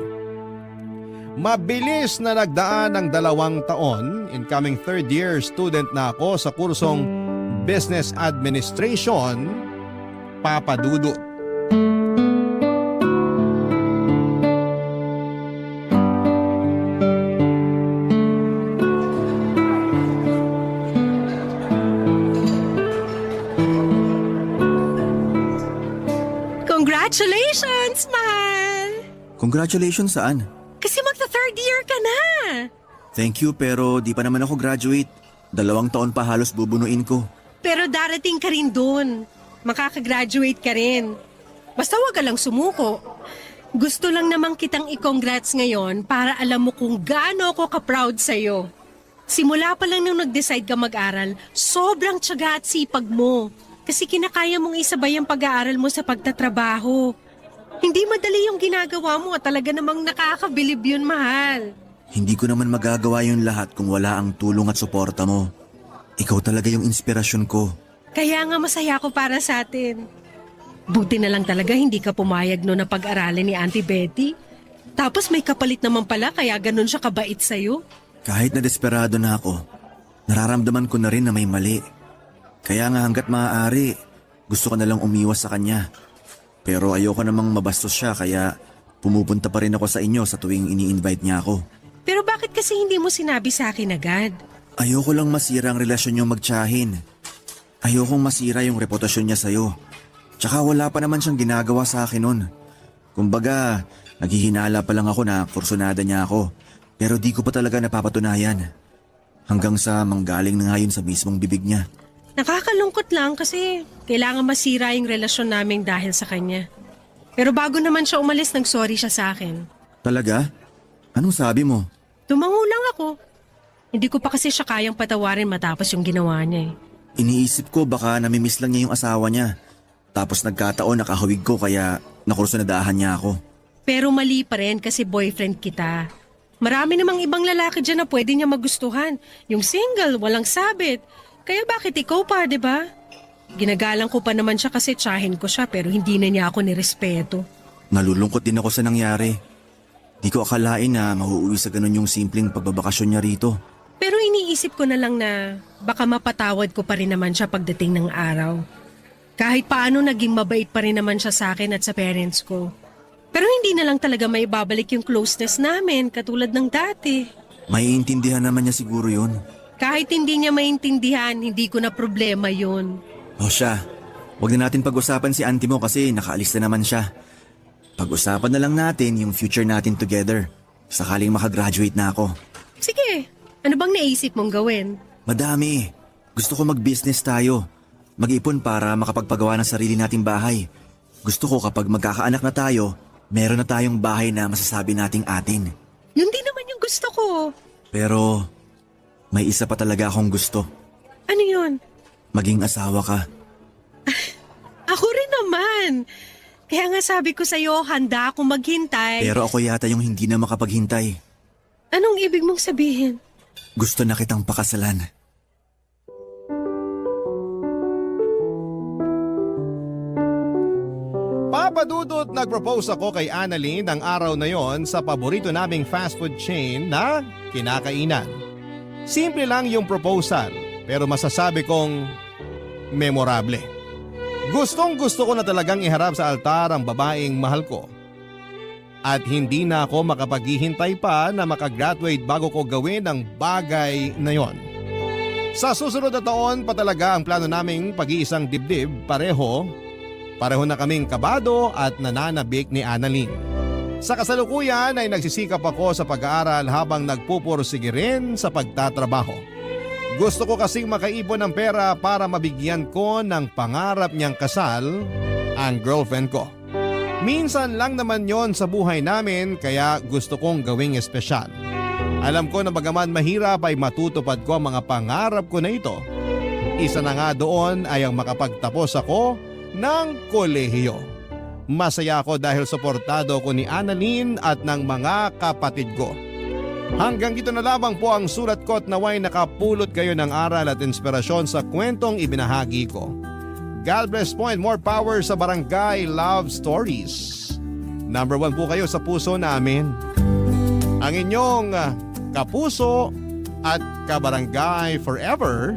Mabilis na nagdaan ng 2 taon, incoming third year student na ako sa kursong Business Administration, Papa Dudut. Congratulations, mahal! Congratulations saan? Kasi magta-third year ka na. Thank you pero di pa naman ako graduate. 2 taon pa halos bubunuin ko. Pero darating ka rin dun. Makakagraduate ka rin. Basta wag ka lang sumuko. Gusto lang namang kitang i-congrats ngayon para alam mo kung gaano ako ka-proud sa'yo. Simula pa lang nung nag-decide ka mag-aral, sobrang tiyaga at sipag mo. Kasi kinakaya mong isabay ang pag-aaral mo sa pagtatrabaho. Hindi madali yung ginagawa mo at talaga namang nakakabilib yun, mahal. Hindi ko naman magagawa yung lahat kung wala ang tulong at suporta mo. Ikaw talaga yung inspirasyon ko. Kaya nga masaya ako para sa atin. Buti na lang talaga hindi ka pumayag no na pag-aralin ni Auntie Betty. Tapos may kapalit naman pala kaya ganun siya kabait sa'yo. Kahit na desperado na ako, nararamdaman ko na rin na may mali. Kaya nga hanggat maaari, gusto ko na lang umiwas sa kanya. Pero ayoko namang mabastos siya kaya pumupunta pa rin ako sa inyo sa tuwing ini-invite niya ako. Pero bakit kasi hindi mo sinabi sa akin agad? Ayoko lang masira ang relasyon niyo magtiyahin. Ayokong masira yung reputasyon niya sa'yo. Tsaka wala pa naman siyang ginagawa sa akin nun. Kumbaga, naghihinala pa lang ako na kursunada niya ako. Pero di ko pa talaga napapatunayan. Hanggang sa manggaling na nga yun sa mismong bibig niya. Nakakalungkot lang kasi kailangan masira yung relasyon namin dahil sa kanya. Pero bago naman siya umalis, nag-sorry siya sa akin. Talaga? Anong sabi mo? Tumango lang ako. Hindi ko pa kasi siya kayang patawarin matapos yung ginawa niya eh. Iniisip ko baka namimiss lang niya yung asawa niya. Tapos nagkataon nakahawig ko kaya nakursunadahan niya ako. Pero mali pa rin kasi boyfriend kita. Marami namang ibang lalaki dyan na pwede niya magustuhan. Yung single, walang sabit. Kaya bakit ikaw pa, di ba? Ginagalang ko pa naman siya kasi tsahin ko siya pero hindi na niya ako nirespeto. Nalulungkot din ako sa nangyari. Di ko akalain na mauuwi sa ganun yung simpleng pagbabakasyon niya rito. Pero iniisip ko na lang na baka mapatawad ko pa rin naman siya pagdating ng araw. Kahit paano naging mabait pa rin naman siya sa akin at sa parents ko. Pero hindi na lang talaga may babalik yung closeness namin katulad ng dati. Maiintindihan naman niya siguro yun. Kahit hindi niya maintindihan, hindi ko na problema yun. O siya, huwag na natin pag-usapan si auntie mo kasi nakaalis na naman siya. Pag-usapan na lang natin yung future natin together. Sakaling makagraduate na ako. Sige, ano bang naisip mong gawin? Madami. Gusto ko mag-business tayo. Mag-ipon para makapagpagawa ng sarili nating bahay. Gusto ko kapag magkakaanak na tayo, meron na tayong bahay na masasabi nating atin. Yun din naman yung gusto ko. Pero may isa pa talaga akong gusto. Ano yun? Maging asawa ka. Ako rin naman. Kaya nga sabi ko sa'yo, handa akong maghintay. Pero ako yata yung hindi na makapaghintay. Anong ibig mong sabihin? Gusto na kitang pakasalan. Papa Dudut, nag-propose ako kay Annalyn ng araw na yon sa paborito naming fast food chain na kinakainan. Simple lang yung proposal, pero masasabi kong memorable. Gustong gusto ko na talagang iharap sa altar ang babaeng mahal ko. At hindi na ako makapaghihintay pa na makagraduate bago ko gawin ang bagay na yon. Sa susunod na taon pa talaga ang plano naming pag-iisang dibdib, Pareho na kaming kabado at nananabik ni Annalyn. Sa kasalukuyan ay nagsisikap ako sa pag-aaral habang nagpupursige rin sa pagtatrabaho. Gusto ko kasing makaipon ng pera para mabigyan ko ng pangarap niyang kasal ang girlfriend ko. Minsan lang naman yon sa buhay namin kaya gusto kong gawing espesyal. Alam ko na bagaman mahirap ay matutupad ko ang mga pangarap ko na ito. Isa na nga doon ay ang makapagtapos ako ng kolehiyo. Masaya ako dahil suportado ko ni Annalyn at ng mga kapatid ko. Hanggang dito na lamang po ang sulat ko at naway nakapulot kayo ng aral at inspirasyon sa kwentong ibinahagi ko. God bless po and more power sa Barangay Love Stories. Number 1 po kayo sa puso namin. Ang inyong kapuso at kabarangay forever,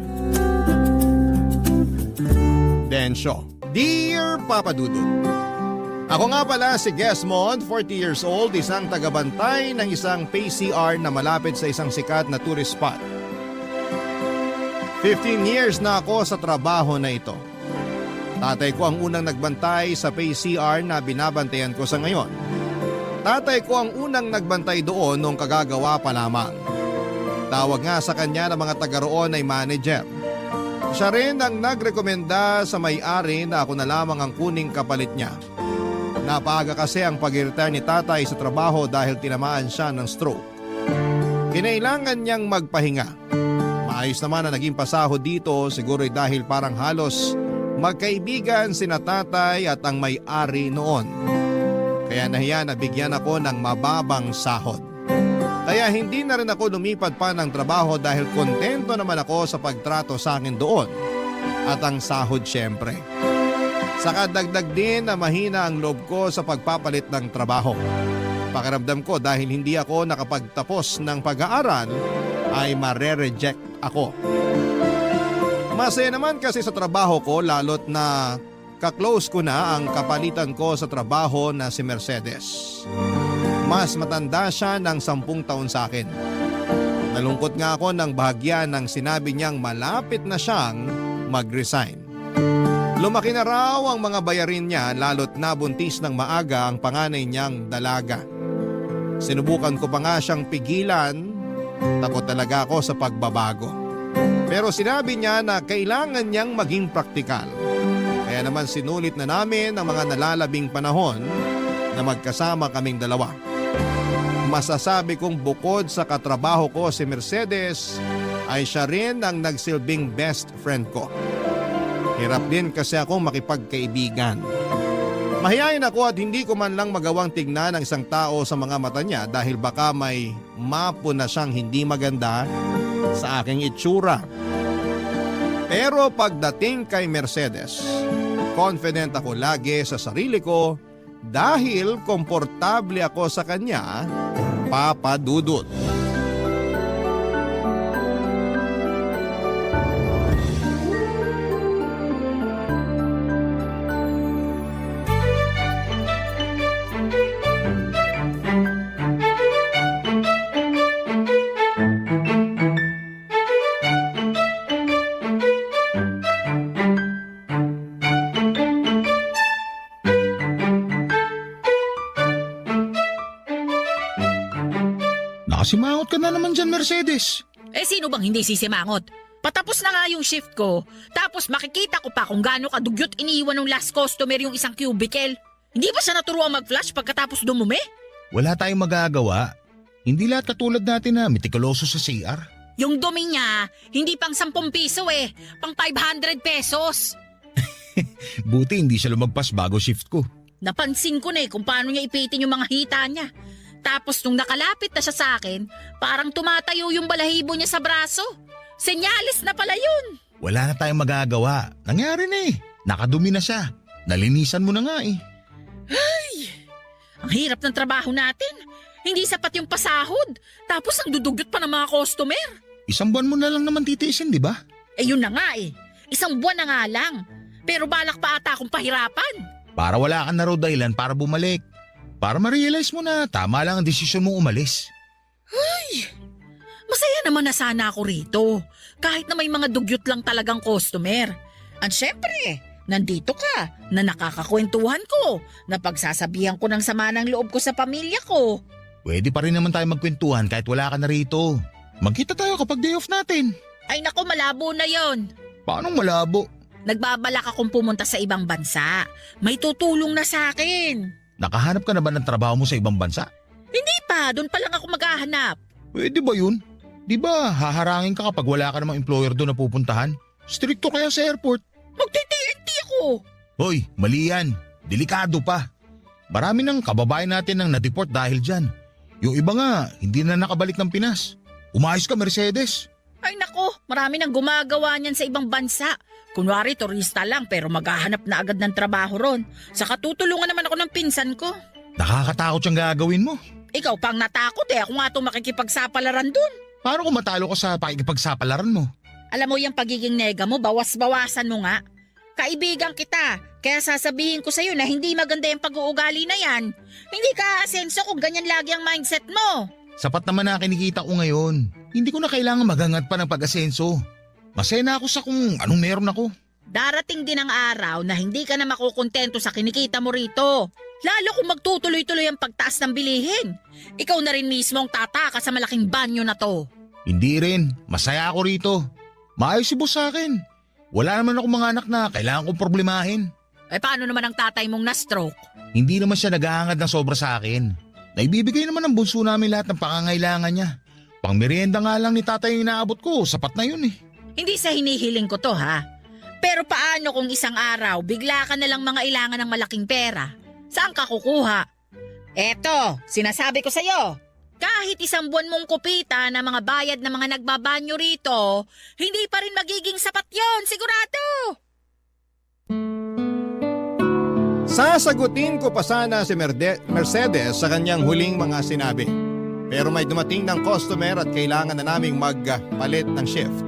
Densyo. Dear Papa Dudut, ako nga pala si Gesmond, 40 years old, isang tagabantay ng isang PCR na malapit sa isang sikat na tourist spot. 15 years na ako sa trabaho na ito. Tatay ko ang unang nagbantay sa PCR na binabantayan ko sa ngayon. Tatay ko ang unang nagbantay doon nung kagagawa pa lamang. Tawag nga sa kanya ng mga taga roon ay manager. Siya rin ang nagrekomenda sa may-ari na ako na lamang ang kuning kapalit niya. Napaaga kasi ang pag-retire ni tatay sa trabaho dahil tinamaan siya ng stroke. Kinailangan niyang magpahinga. Maayos naman na naging pasahod dito, siguro'y dahil parang halos magkaibigan sina tatay at ang may-ari noon. Kaya nahiya na bigyan ako ng mababang sahod. Kaya hindi na rin ako lumipat pa ng trabaho dahil kontento naman ako sa pagtrato sa akin doon. At ang sahod syempre. Saka dagdag din na mahina ang loob ko sa pagpapalit ng trabaho. Pakiramdam ko dahil hindi ako nakapagtapos ng pag-aaral ay mare-reject ako. Masaya naman kasi sa trabaho ko lalo't na kaklose ko na ang kapalitan ko sa trabaho na si Mercedes. Mas matanda siya ng 10 taon sa akin. Nalungkot nga ako nang bahagya nang sinabi niyang malapit na siyang mag-resign. Lumaki na raw ang mga bayarin niya lalo't nabuntis ng maaga ang panganay niyang dalaga. Sinubukan ko pa nga siyang pigilan, takot talaga ako sa pagbabago. Pero sinabi niya na kailangan niyang maging praktikal. Kaya naman sinulit na namin ang mga nalalabing panahon na magkasama kaming dalawa. Masasabi kong bukod sa katrabaho ko si Mercedes ay siya rin ang nagsilbing best friend ko. Hirap din kasi akong makipagkaibigan. Mahihayin ako at hindi ko man lang magawang tignan ang isang tao sa mga mata niya dahil baka may mapo na siyang hindi maganda sa aking itsura. Pero pagdating kay Mercedes, confident ako lagi sa sarili ko dahil komportable ako sa kanya, Papa Dudut. Nakasimangot ka na naman dyan, Mercedes. Eh sino bang hindi sisimangot? Patapos na nga yung shift ko, tapos makikita ko pa kung gaano kadugyot iniiwan ng last customer yung isang cubicle. Hindi ba siya naturuan mag-flush pagkatapos dumumi? Wala tayong magagawa. Hindi lahat katulad natin na mitikuloso sa CR. Yung dumi niya, hindi pang 10 piso pang 500 pesos. Buti hindi siya lumagpas bago shift ko. Napansin ko na kung paano niya ipitin yung mga hita niya. Tapos nung nakalapit na siya sa akin, parang tumatayo yung balahibo niya sa braso. Senyalis na pala yun. Wala na tayong magagawa. Nangyari na Nakadumi na siya. Nalinisan mo na nga Ang hirap ng trabaho natin. Hindi sapat yung pasahod. Tapos ang dudugyot pa ng mga customer. Isang buwan mo na lang naman titiisin, di ba? Eh yun na nga Isang buwan na nga lang. Pero balak pa ata akong pahirapan. Para wala ka na raw dahilan para bumalik. Para ma-realize mo na tama lang ang desisyon mong umalis. Masaya naman na sana ako rito. Kahit na may mga dugyot lang talagang customer. At syempre, nandito ka, na nakakakwentuhan ko, na pagsasabihan ko ng sama ng loob ko sa pamilya ko. Pwede pa rin naman tayo magkwentuhan kahit wala ka na rito. Magkita tayo kapag day off natin. Ay nako, malabo na yon. Paano malabo? Nagbabalak akong pumunta sa ibang bansa. May tutulong na sa akin. Nakahanap ka na ba ng trabaho mo sa ibang bansa? Hindi pa, doon pa lang ako maghahanap. Pwede ba yun? Di ba haharangin ka kapag wala ka namang employer doon na pupuntahan? Stricto kaya sa airport. Magti-TNT ako. Hoy, mali yan. Delikado pa. Marami ng kababayan natin ang na-deport dahil dyan. Yung iba nga, hindi na nakabalik ng Pinas. Umayos ka, Mercedes. Ay nako, marami nang gumagawa niyan sa ibang bansa. Kunwari turista lang pero maghahanap na agad ng trabaho ron. Saka tutulungan naman ako ng pinsan ko. Nakakatakot siyang gagawin mo. Ikaw pang natakot ako nga itong makikipagsapalaran dun. Paano kung matalo ka sa pakikipagsapalaran mo? Alam mo yung pagiging nega mo, bawas-bawasan mo nga. Kaibigan kita, kaya sasabihin ko sa'yo na hindi maganda yung pag-uugali na yan. Hindi ka aasenso kung ganyan lagi ang mindset mo. Sapat naman na kinikita ko ngayon. Hindi ko na kailangan maghangat pa ng pag-asenso. Masaya na ako sa kung anong meron ako. Darating din ang araw na hindi ka na makukontento sa kinikita mo rito. Lalo kung magtutuloy-tuloy ang pagtaas ng bilihin. Ikaw na rin mismo ang tataka sa malaking banyo na to. Hindi rin. Masaya ako rito. Maayos si boss sa akin. Wala naman akong mga anak na kailangan kong problemahin. Paano naman ang tatay mong na-stroke? Hindi naman siya naghahangad ng sobra sa akin. Naibibigay naman ng bunso namin lahat ng pangangailangan niya. Pangmerienda nga lang ni tatay yung inaabot ko, sapat na yun eh. Hindi sa hinihiling ko to ha. Pero paano kung isang araw bigla ka nalang mangailangan ng malaking pera? Saan ka kukuha? Eto, sinasabi ko sa'yo. Kahit isang buwan mong kupita na mga bayad na mga nagbabanyo rito, hindi pa rin magiging sapat yon, sigurado. Sasagutin ko pa sana si Mercedes sa kanyang huling mga sinabi. Pero may dumating ng customer at kailangan na naming magpalit ng shift.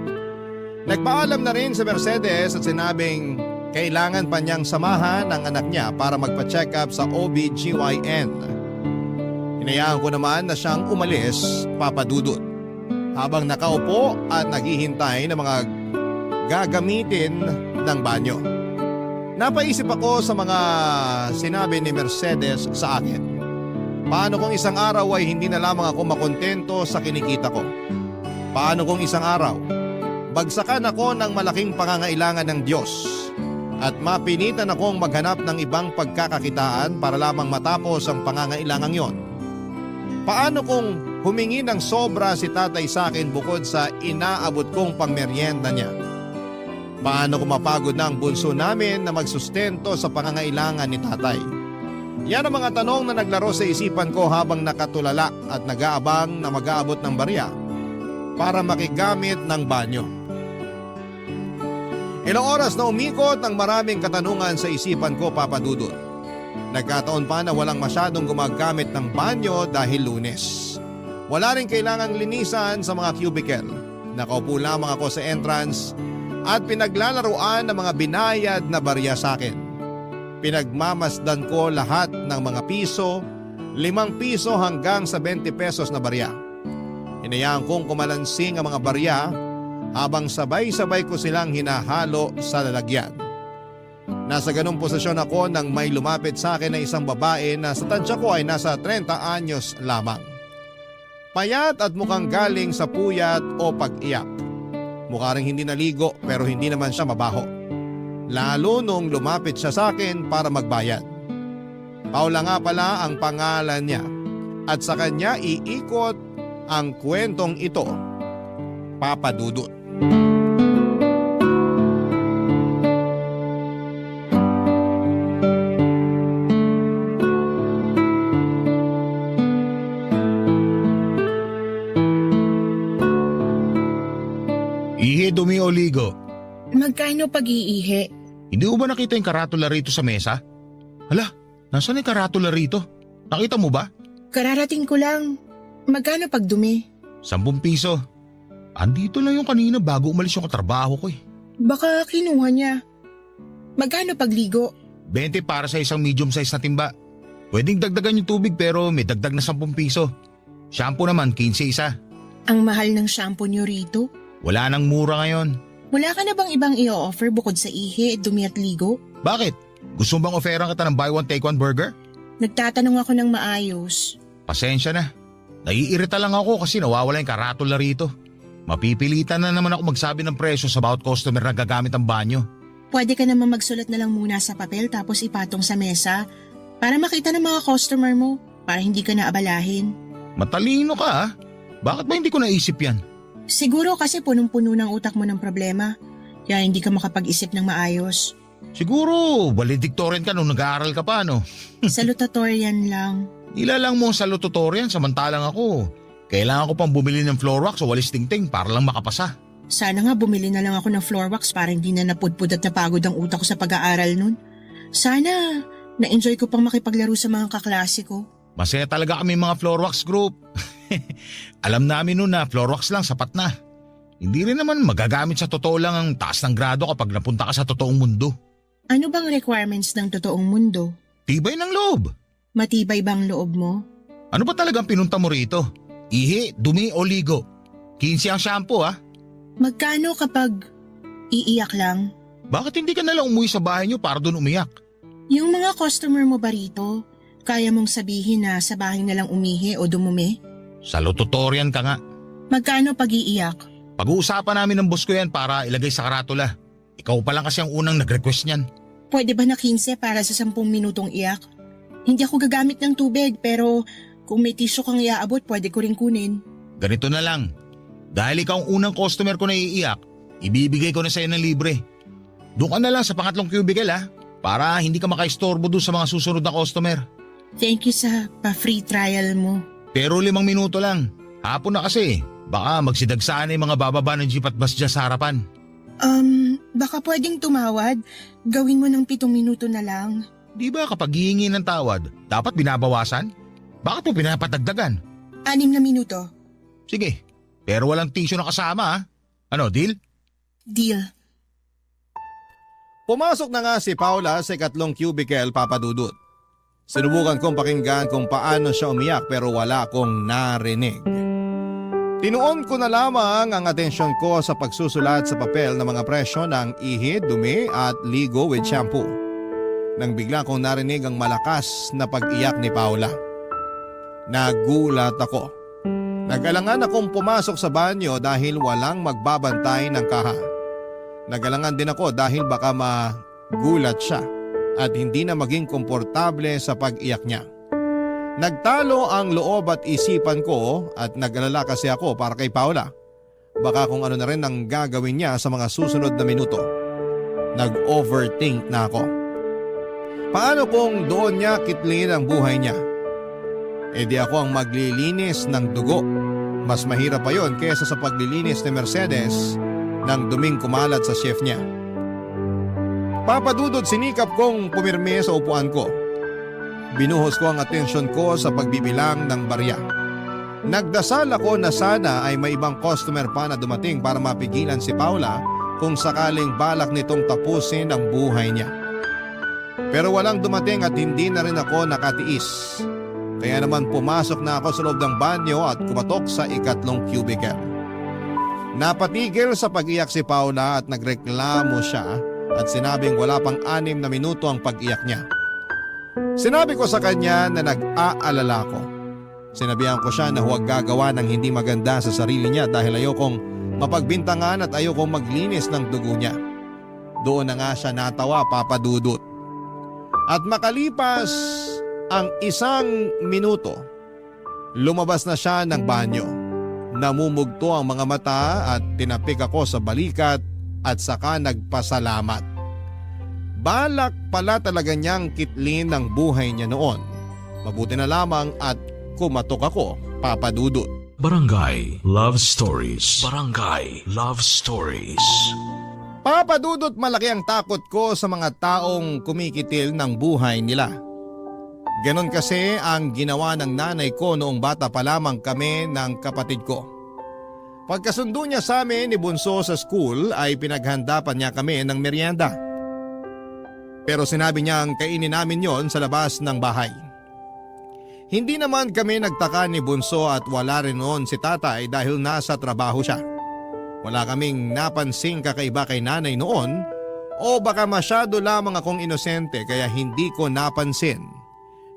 Nagpaalam na rin si Mercedes at sinabing kailangan pa niyang samahan ang anak niya para magpa-check up sa OBGYN. Hinayaan ko naman na siyang umalis, Papa Dudut, habang nakaupo at naghihintay ng mga gagamitin ng banyo. Napaisip ako sa mga sinabi ni Mercedes sa akin. Paano kung isang araw ay hindi na lamang ako makontento sa kinikita ko? Paano kung isang araw, bagsakan ako ng malaking pangangailangan ng Diyos at mapilitan akong maghanap ng ibang pagkakakitaan para lamang matapos ang pangangailangang yon? Paano kung humingi ng sobra si tatay sa akin bukod sa inaabot kong pangmeryenda niya? Paano kung mapagod na ang bunso namin na magsustento sa pangangailangan ni tatay? Yan ang mga tanong na naglaro sa isipan ko habang nakatulala at nag-aabang na mag-aabot ng barya para makigamit ng banyo. Ilang oras na umikot ang maraming katanungan sa isipan ko, Papa Dudut. Nagkataon pa na walang masyadong gumagamit ng banyo dahil Lunes. Wala rin kailangang linisan sa mga cubicle. Nakaupo lamang ako sa entrance at pinaglalaruan ng mga binayad na barya sa akin. Pinagmamasdan ko lahat ng mga piso, 5 piso hanggang sa 20 pesos na barya. Hinayaan kong kumalansing ang mga barya habang sabay-sabay ko silang hinahalo sa lalagyan. Nasa ganong posisyon ako nang may lumapit sa akin na isang babae na sa tansya ko ay nasa 30 anyos lamang. Payat at mukhang galing sa puyat o pag-iyak. Mukha ring hindi naligo pero hindi naman siya mabaho. Lalo nung lumapit siya sa akin para magbayad. Paula nga pala ang pangalan niya at sa kanya iikot ang kwentong ito, Papa Dudut. Ihi, dumi o ligo? Magkano pag-iihi? Hindi mo ba nakita yung karatula rito sa mesa? Hala, nasaan yung karatula rito? Nakita mo ba? Kararating ko lang. Magkano pag dumi? 10 piso. Andito lang yung kanina bago umalis yung katrabaho ko eh. Baka kinuha niya. Magkano pagligo? 20 para sa isang medium size na timba. Pwedeng dagdagan yung tubig pero may dagdag na 10 piso. Shampoo naman 15 isa. Ang mahal ng shampoo niyo rito. Wala nang mura ngayon. Wala ka na bang ibang i-offer bukod sa ihi, dumi at ligo? Bakit? Gusto mo bang offeran kita ng buy one take one burger? Nagtatanong ako ng maayos. Pasensya na. Naiirita lang ako kasi nawawala yung karatula rito. Mapipilitan na naman ako magsabi ng presyo sa bawat customer na gagamit ang banyo. Pwede ka naman magsulat na lang muna sa papel tapos ipatong sa mesa para makita ng mga customer mo para hindi ka na abalahin. Matalino ka ah. Bakit ba hindi ko naisip yan? Siguro kasi punong-puno ng utak mo ng problema kaya hindi ka makapag-isip ng maayos. Siguro valedictorian ka nung nag-aaral ka pa no? Salutatorian lang. Nilalang mo sa salutatorian samantalang ako. Kailangan ko pang bumili ng floor wax o walis tingting para lang makapasa. Sana nga bumili na lang ako ng floor wax para hindi na napudpud at napagod ang utak ko sa pag-aaral nun. Sana na-enjoy ko pang makipaglaro sa mga kaklase ko. Masaya talaga kami mga floor wax group. Alam namin noon na floor wax lang sapat na. Hindi rin naman magagamit sa totoo lang ang taas ng grado kapag napunta ka sa totoong mundo. Ano bang requirements ng totoong mundo? Tibay ng loob. Matibay bang loob mo? Ano ba talagang pinunta mo rito? Ihi, dumi o ligo? 15 ang shampoo ah. Magkano kapag iiyak lang? Bakit hindi ka nalang umuwi sa bahay niyo para doon umiyak? Yung mga customer mo ba rito, kaya mong sabihin na sa bahay na lang umihi o dumumi? Salutatorian ka nga. Magkano pag iiyak? Pag-uusapan namin ng boss ko yan para ilagay sa karatula. Ikaw pa lang kasi ang unang nag-request niyan. Pwede ba na 15 para sa 10 minutong iyak? Hindi ako gagamit ng tubig pero kung may tissue kang iaabot, pwede ko rin kunin. Ganito na lang. Dahil ikaw ang unang customer ko na iiyak, ibibigay ko na sa'yo ng libre. Doon ka na lang sa pangatlong cubicle para hindi ka makaistorbo doon sa mga susunod na customer. Thank you sa pa-free trial mo. Pero 5 minuto lang. Hapon na kasi. Baka magsidagsaan yung mga bababa ng jeep at bus dyan sa harapan. Baka pwedeng tumawad. Gawin mo ng 7 minuto na lang. Di ba kapag hihingi ng tawad, dapat binabawasan? Bakit mo pinapatagdagan? 6 na minuto. Sige, pero walang tissue na kasama Ano, deal? Deal. Pumasok na nga si Paula sa ikatlong cubicle, Papa Dudut. Sinubukan kong pakinggan kung paano siya umiyak pero wala akong narinig. Tinuon ko na lamang ang atensyon ko sa pagsusulat sa papel ng mga presyo ng ihi, dumi at ligo with shampoo. Nang bigla kong narinig ang malakas na pag-iyak ni Paula. Nagulat ako. Nag-alangan akong pumasok sa banyo dahil walang magbabantay ng kaha. Nag-alangan din ako dahil baka magulat siya at hindi na maging komportable sa pag-iyak niya. Nagtalo ang loob at isipan ko at nag-alala kasi ako para kay Paula. Baka kung ano na rin ang gagawin niya sa mga susunod na minuto. Nag-overthink na ako. Paano kung doon niya kitlin ang buhay niya? E di ako ang maglilinis ng dugo. Mas mahirap pa yon kesa sa paglilinis ni Mercedes ng duming kumalat sa chef niya. Papadudod sinikap kong pumirme sa upuan ko. Binuhos ko ang atensyon ko sa pagbibilang ng barya. Nagdasal ako na sana ay may ibang customer pa na dumating para mapigilan si Paula kung sakaling balak nitong tapusin ang buhay niya. Pero walang dumating at hindi na rin ako nakatiis. Kaya naman pumasok na ako sa loob ng banyo at kumatok sa ikatlong cubicle. Napatigil sa pag-iyak si Paula at nagreklamo siya at sinabing wala pang 6 na minuto ang pag-iyak niya. Sinabi ko sa kanya na nag-aalala ko. Sinabihan ko siya na huwag gagawa ng hindi maganda sa sarili niya dahil ayokong mapagbintangan at ayokong maglinis ng dugo niya. Doon na nga siya natawa, Papa Dudut. At makalipas ang 1 minuto, lumabas na siya ng banyo. Namumugto ang mga mata at tinapik ako sa balikat at saka nagpasalamat. Balak pala talaga niyang kitlin ng buhay niya noon. Mabuti na lamang at kumatok ako, Papa Dudut. Barangay Love Stories. Barangay Love Stories. Papa Dudut, malaki ang takot ko sa mga taong kumikitil ng buhay nila. Ganon kasi ang ginawa ng nanay ko noong bata pa lamang kami ng kapatid ko. Pagkasundo niya sa amin ni Bunso sa school ay pinaghanda pa niya kami ng merienda. Pero sinabi niyang kainin namin yon sa labas ng bahay. Hindi naman kami nagtaka ni Bunso at wala rin noon si tatay dahil nasa trabaho siya. Wala kaming napansing kakaiba kay nanay noon o baka masyado lamang akong inosente kaya hindi ko napansin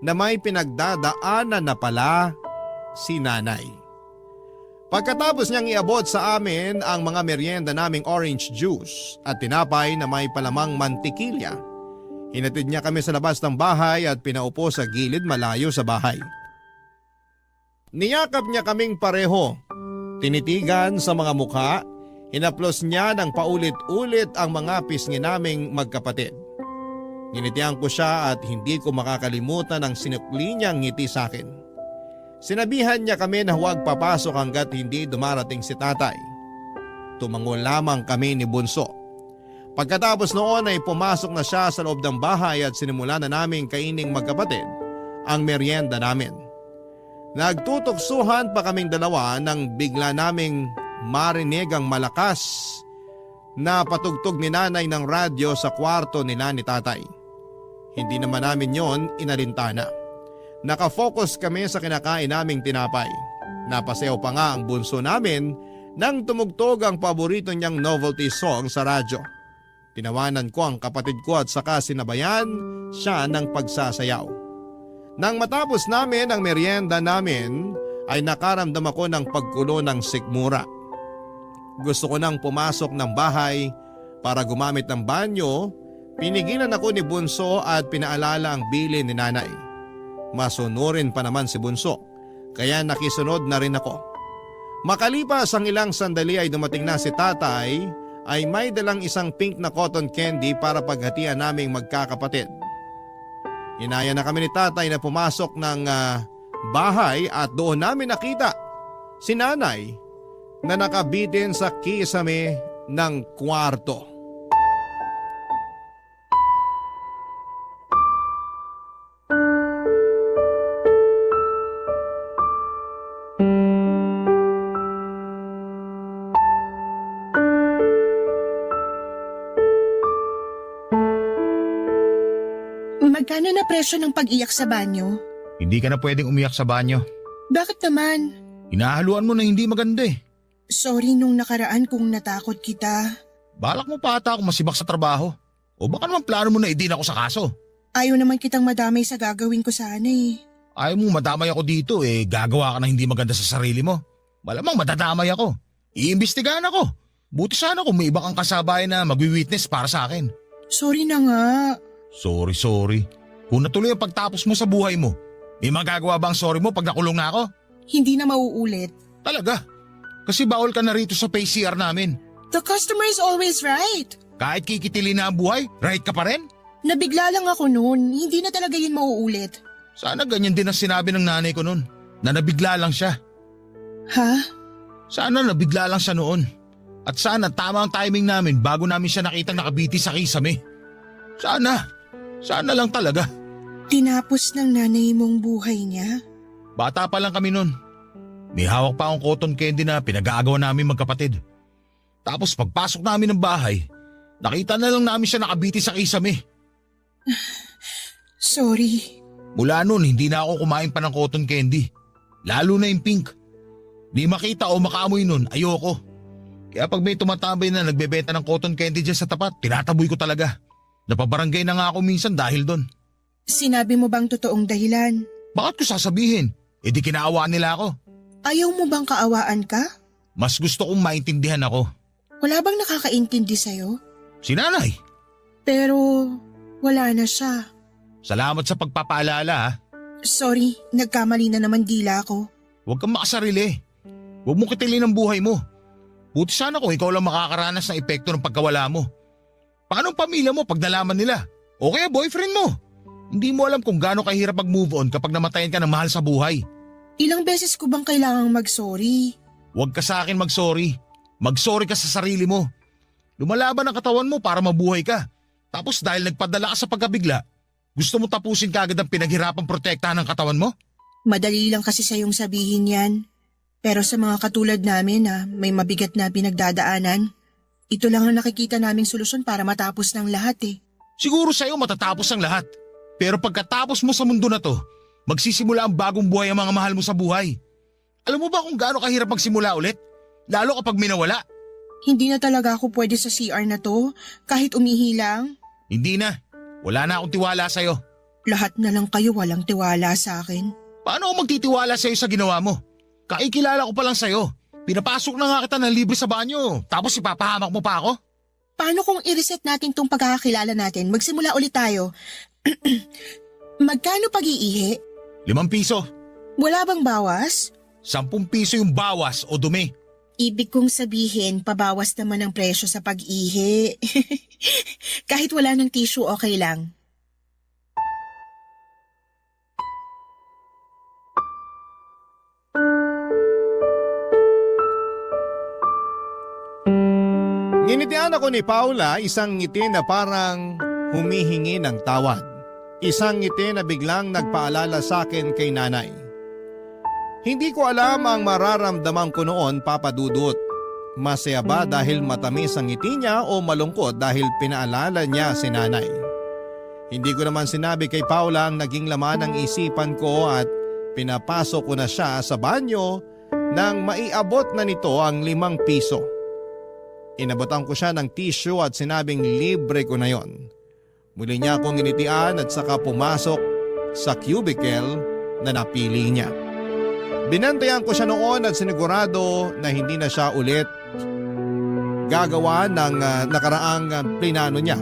na may pinagdadaanan na pala si nanay. Pagkatapos niyang iabot sa amin ang mga merienda naming orange juice at tinapay na may palamang mantikilya, hinatid niya kami sa labas ng bahay at pinaupo sa gilid malayo sa bahay. Niyakap niya kaming pareho, tinitigan sa mga mukha, hinaplos niya ng paulit-ulit ang mga pisngi naming magkapatid. Ninitihan ko siya at hindi ko makakalimutan ang sinukli niyang ngiti sa akin. Sinabihan niya kami na huwag papasok hanggat hindi dumarating si tatay. Tumango lamang kami ni Bunso. Pagkatapos noon ay pumasok na siya sa loob ng bahay at sinimula na naming kaining magkapatid ang merienda namin. Nagtutuksuhan pa kaming dalawa nang bigla naming marinig ang malakas na patugtog ni nanay ng radyo sa kwarto nila ni tatay. Hindi naman namin yon inalintana. Nakafocus kami sa kinakain naming tinapay. Napasayaw pa nga ang bunso namin nang tumugtog ang paborito niyang novelty song sa radyo. Tinawanan ko ang kapatid ko at saka sinabayan siya ng pagsasayaw. Nang matapos namin ang merienda namin ay nakaramdam ako ng pagkulo ng sikmura. Gusto ko nang pumasok ng bahay para gumamit ng banyo Pinigilan ako ni Bunso at pinaalala ang bilin ni nanay. Masunurin pa naman si Bunso, kaya nakisunod na rin ako. Makalipas ang ilang sandali ay dumating na si tatay ay may dalang isang pink na cotton candy para paghatian naming magkakapatid. Inaya na kami ni tatay na pumasok ng bahay at doon namin nakita si nanay na nakabitin sa kisame ng kwarto. Magkano na presyo ng pag-iyak sa banyo? Hindi ka na pwedeng umiyak sa banyo. Bakit naman? Hinahaluan mo na hindi maganda eh. Sorry nung nakaraan kung natakot kita. Balak mo pa ata ako masibak sa trabaho. O baka naman plano mo na idin ako sa kaso. Ayaw naman kitang madamay sa gagawin ko sana eh. Ayaw mo madamay ako dito gagawa ka na hindi maganda sa sarili mo. Malamang madadamay ako. Iimbestigahan ako. Buti sana kung may iba kang kasabayan na magwi-witness para sa akin. Sorry na nga. Sorry. Kung natuloy ang pagtapos mo sa buhay mo, may magagawa ba ang sorry mo pag nakulong na ako? Hindi na mauulit. Talaga? Kasi bawal ka na rito sa PCR namin. The customer is always right. Kahit kikitilin na ang buhay, right ka pa rin? Nabigla lang ako noon. Hindi na talaga yun mauulit. Sana ganyan din ang sinabi ng nanay ko noon, na nabigla lang siya. Ha? Sana nabigla lang siya noon. At sana tama ang timing namin bago namin siya nakitang nakabiti sa kisame. Sana lang talaga. Tinapos ng nanay mong buhay niya? Bata pa lang kami noon. May hawak pa akong cotton candy na pinag-aagawan namin magkapatid. Tapos pagpasok namin ng bahay, nakita na lang namin siya nakabiti sa kisame. Sorry. Mula noon hindi na ako kumain pa ng cotton candy. Lalo na yung pink. Di makita o makaamoy noon, ayoko. Kaya pag may tumatambay na nagbebenta ng cotton candy dyan sa tapat, tinataboy ko talaga. Napabarangay na nga ako minsan dahil doon. Sinabi mo bang totoong dahilan? Bakit ko sasabihin? Di kinaawaan nila ako. Ayaw mo bang kaawaan ka? Mas gusto kong maintindihan ako. Wala bang nakakaintindi sa'yo? Si nanay. Pero wala na siya. Salamat sa pagpapaalala ha. Sorry, nagkamali na naman dila ko. Huwag kang makasarili. Huwag mong kitilin ang buhay mo. Buti sana kung ikaw lang makakaranas ng epekto ng pagkawala mo. Paano ang pamilya mo pag nalaman nila? O kaya boyfriend mo? Hindi mo alam kung gaano kahirap mag-move on kapag namatayan ka ng mahal sa buhay. Ilang beses ko bang kailangang mag-sorry? Huwag ka sa akin mag-sorry. Mag-sorry ka sa sarili mo. Lumalaban ang katawan mo para mabuhay ka. Tapos dahil nagpadala ka sa pagkabigla, gusto mo tapusin kagad ang pinaghirapang protektahan ng katawan mo? Madali lang kasi sayong sabihin yan. Pero sa mga katulad namin na may mabigat na pinagdadaanan, ito lang ang nakikita naming solusyon para matapos ng lahat eh. Siguro sa'yo matatapos ang lahat. Pero pagkatapos mo sa mundo na to, magsisimula ang bagong buhay ang mga mahal mo sa buhay. Alam mo ba kung gaano kahirap magsimula ulit? Lalo kapag minawala. Hindi na talaga ako pwede sa CR na to, kahit umihi lang. Hindi na. Wala na akong tiwala sa'yo. Lahat na lang kayo walang tiwala sa akin. Paano ako magtitiwala sa'yo sa ginawa mo? Kaikilala ko pa lang sa'yo. Pinapasok na nga kita ng libre sa banyo, tapos ipapahamak mo pa ako? Paano kung i-reset natin tong pagkakakilala natin? Magsimula ulit tayo. Magkano pag-iihi? 5 piso. Wala bang bawas? 10 piso yung bawas o dumi. Ibig kong sabihin, pabawas naman ang presyo sa pag-ihi. Kahit wala ng tissue, okay lang. Nginitian ako ni Paula, isang ngiti na parang humihingi ng tawad. Isang ngiti na biglang nagpaalala sa akin kay nanay. Hindi ko alam ang mararamdaman ko noon, Papa Dudut. Masaya ba dahil matamis ang ngiti niya o malungkot dahil pinaalala niya si nanay? Hindi ko naman sinabi kay Paula ang naging laman ng isipan ko at pinapasok ko na siya sa banyo nang maiabot na nito ang 5 piso. Inabotan ko siya ng tissue at sinabing libre ko na yon. Muli niya akong initian at saka pumasok sa cubicle na napili niya. Binantayan ko siya noon at sinigurado na hindi na siya ulit gagawa ng nakaraang plinano niya.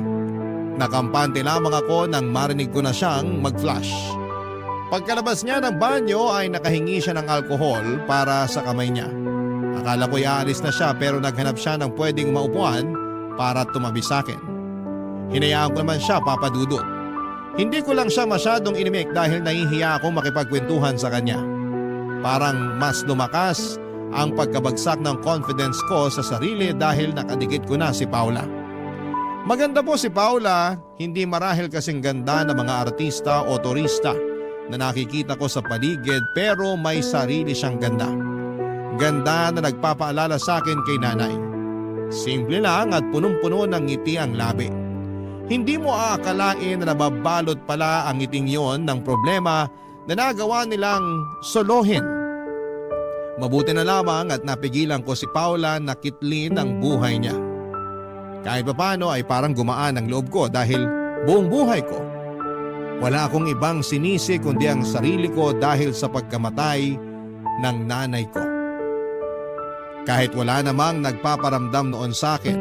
Nakampante lamang ako nang marinig ko na siyang mag-flush. Pagkalabas niya ng banyo ay nakahingi siya ng alkohol para sa kamay niya. Akala ko'y aalis na siya pero naghanap siya ng pwedeng maupuan para tumabi sa akin. Hinayaan ko naman siya, Papa Dudut. Hindi ko lang siya masyadong inimik dahil nahihiya akong makipagkwentuhan sa kanya. Parang mas lumakas ang pagkabagsak ng confidence ko sa sarili dahil nakadikit ko na si Paula. Maganda po si Paula, hindi marahil kasing ganda ng mga artista o turista na nakikita ko sa paligid pero may sarili siyang ganda. Ganda na nagpapaalala sa akin kay nanay. Simple lang at punong-puno ng ngiti ang labi. Hindi mo aakalain na nababalot pala ang ngiting yon ng problema na nagawa nilang solohin. Mabuti na lamang at napigilan ko si Paula na kitlin ang buhay niya. Kahit papano ay parang gumaan ang loob ko dahil buong buhay ko wala akong ibang sinisi kundi ang sarili ko dahil sa pagkamatay ng nanay ko. Kahit wala namang nagpaparamdam noon sa akin,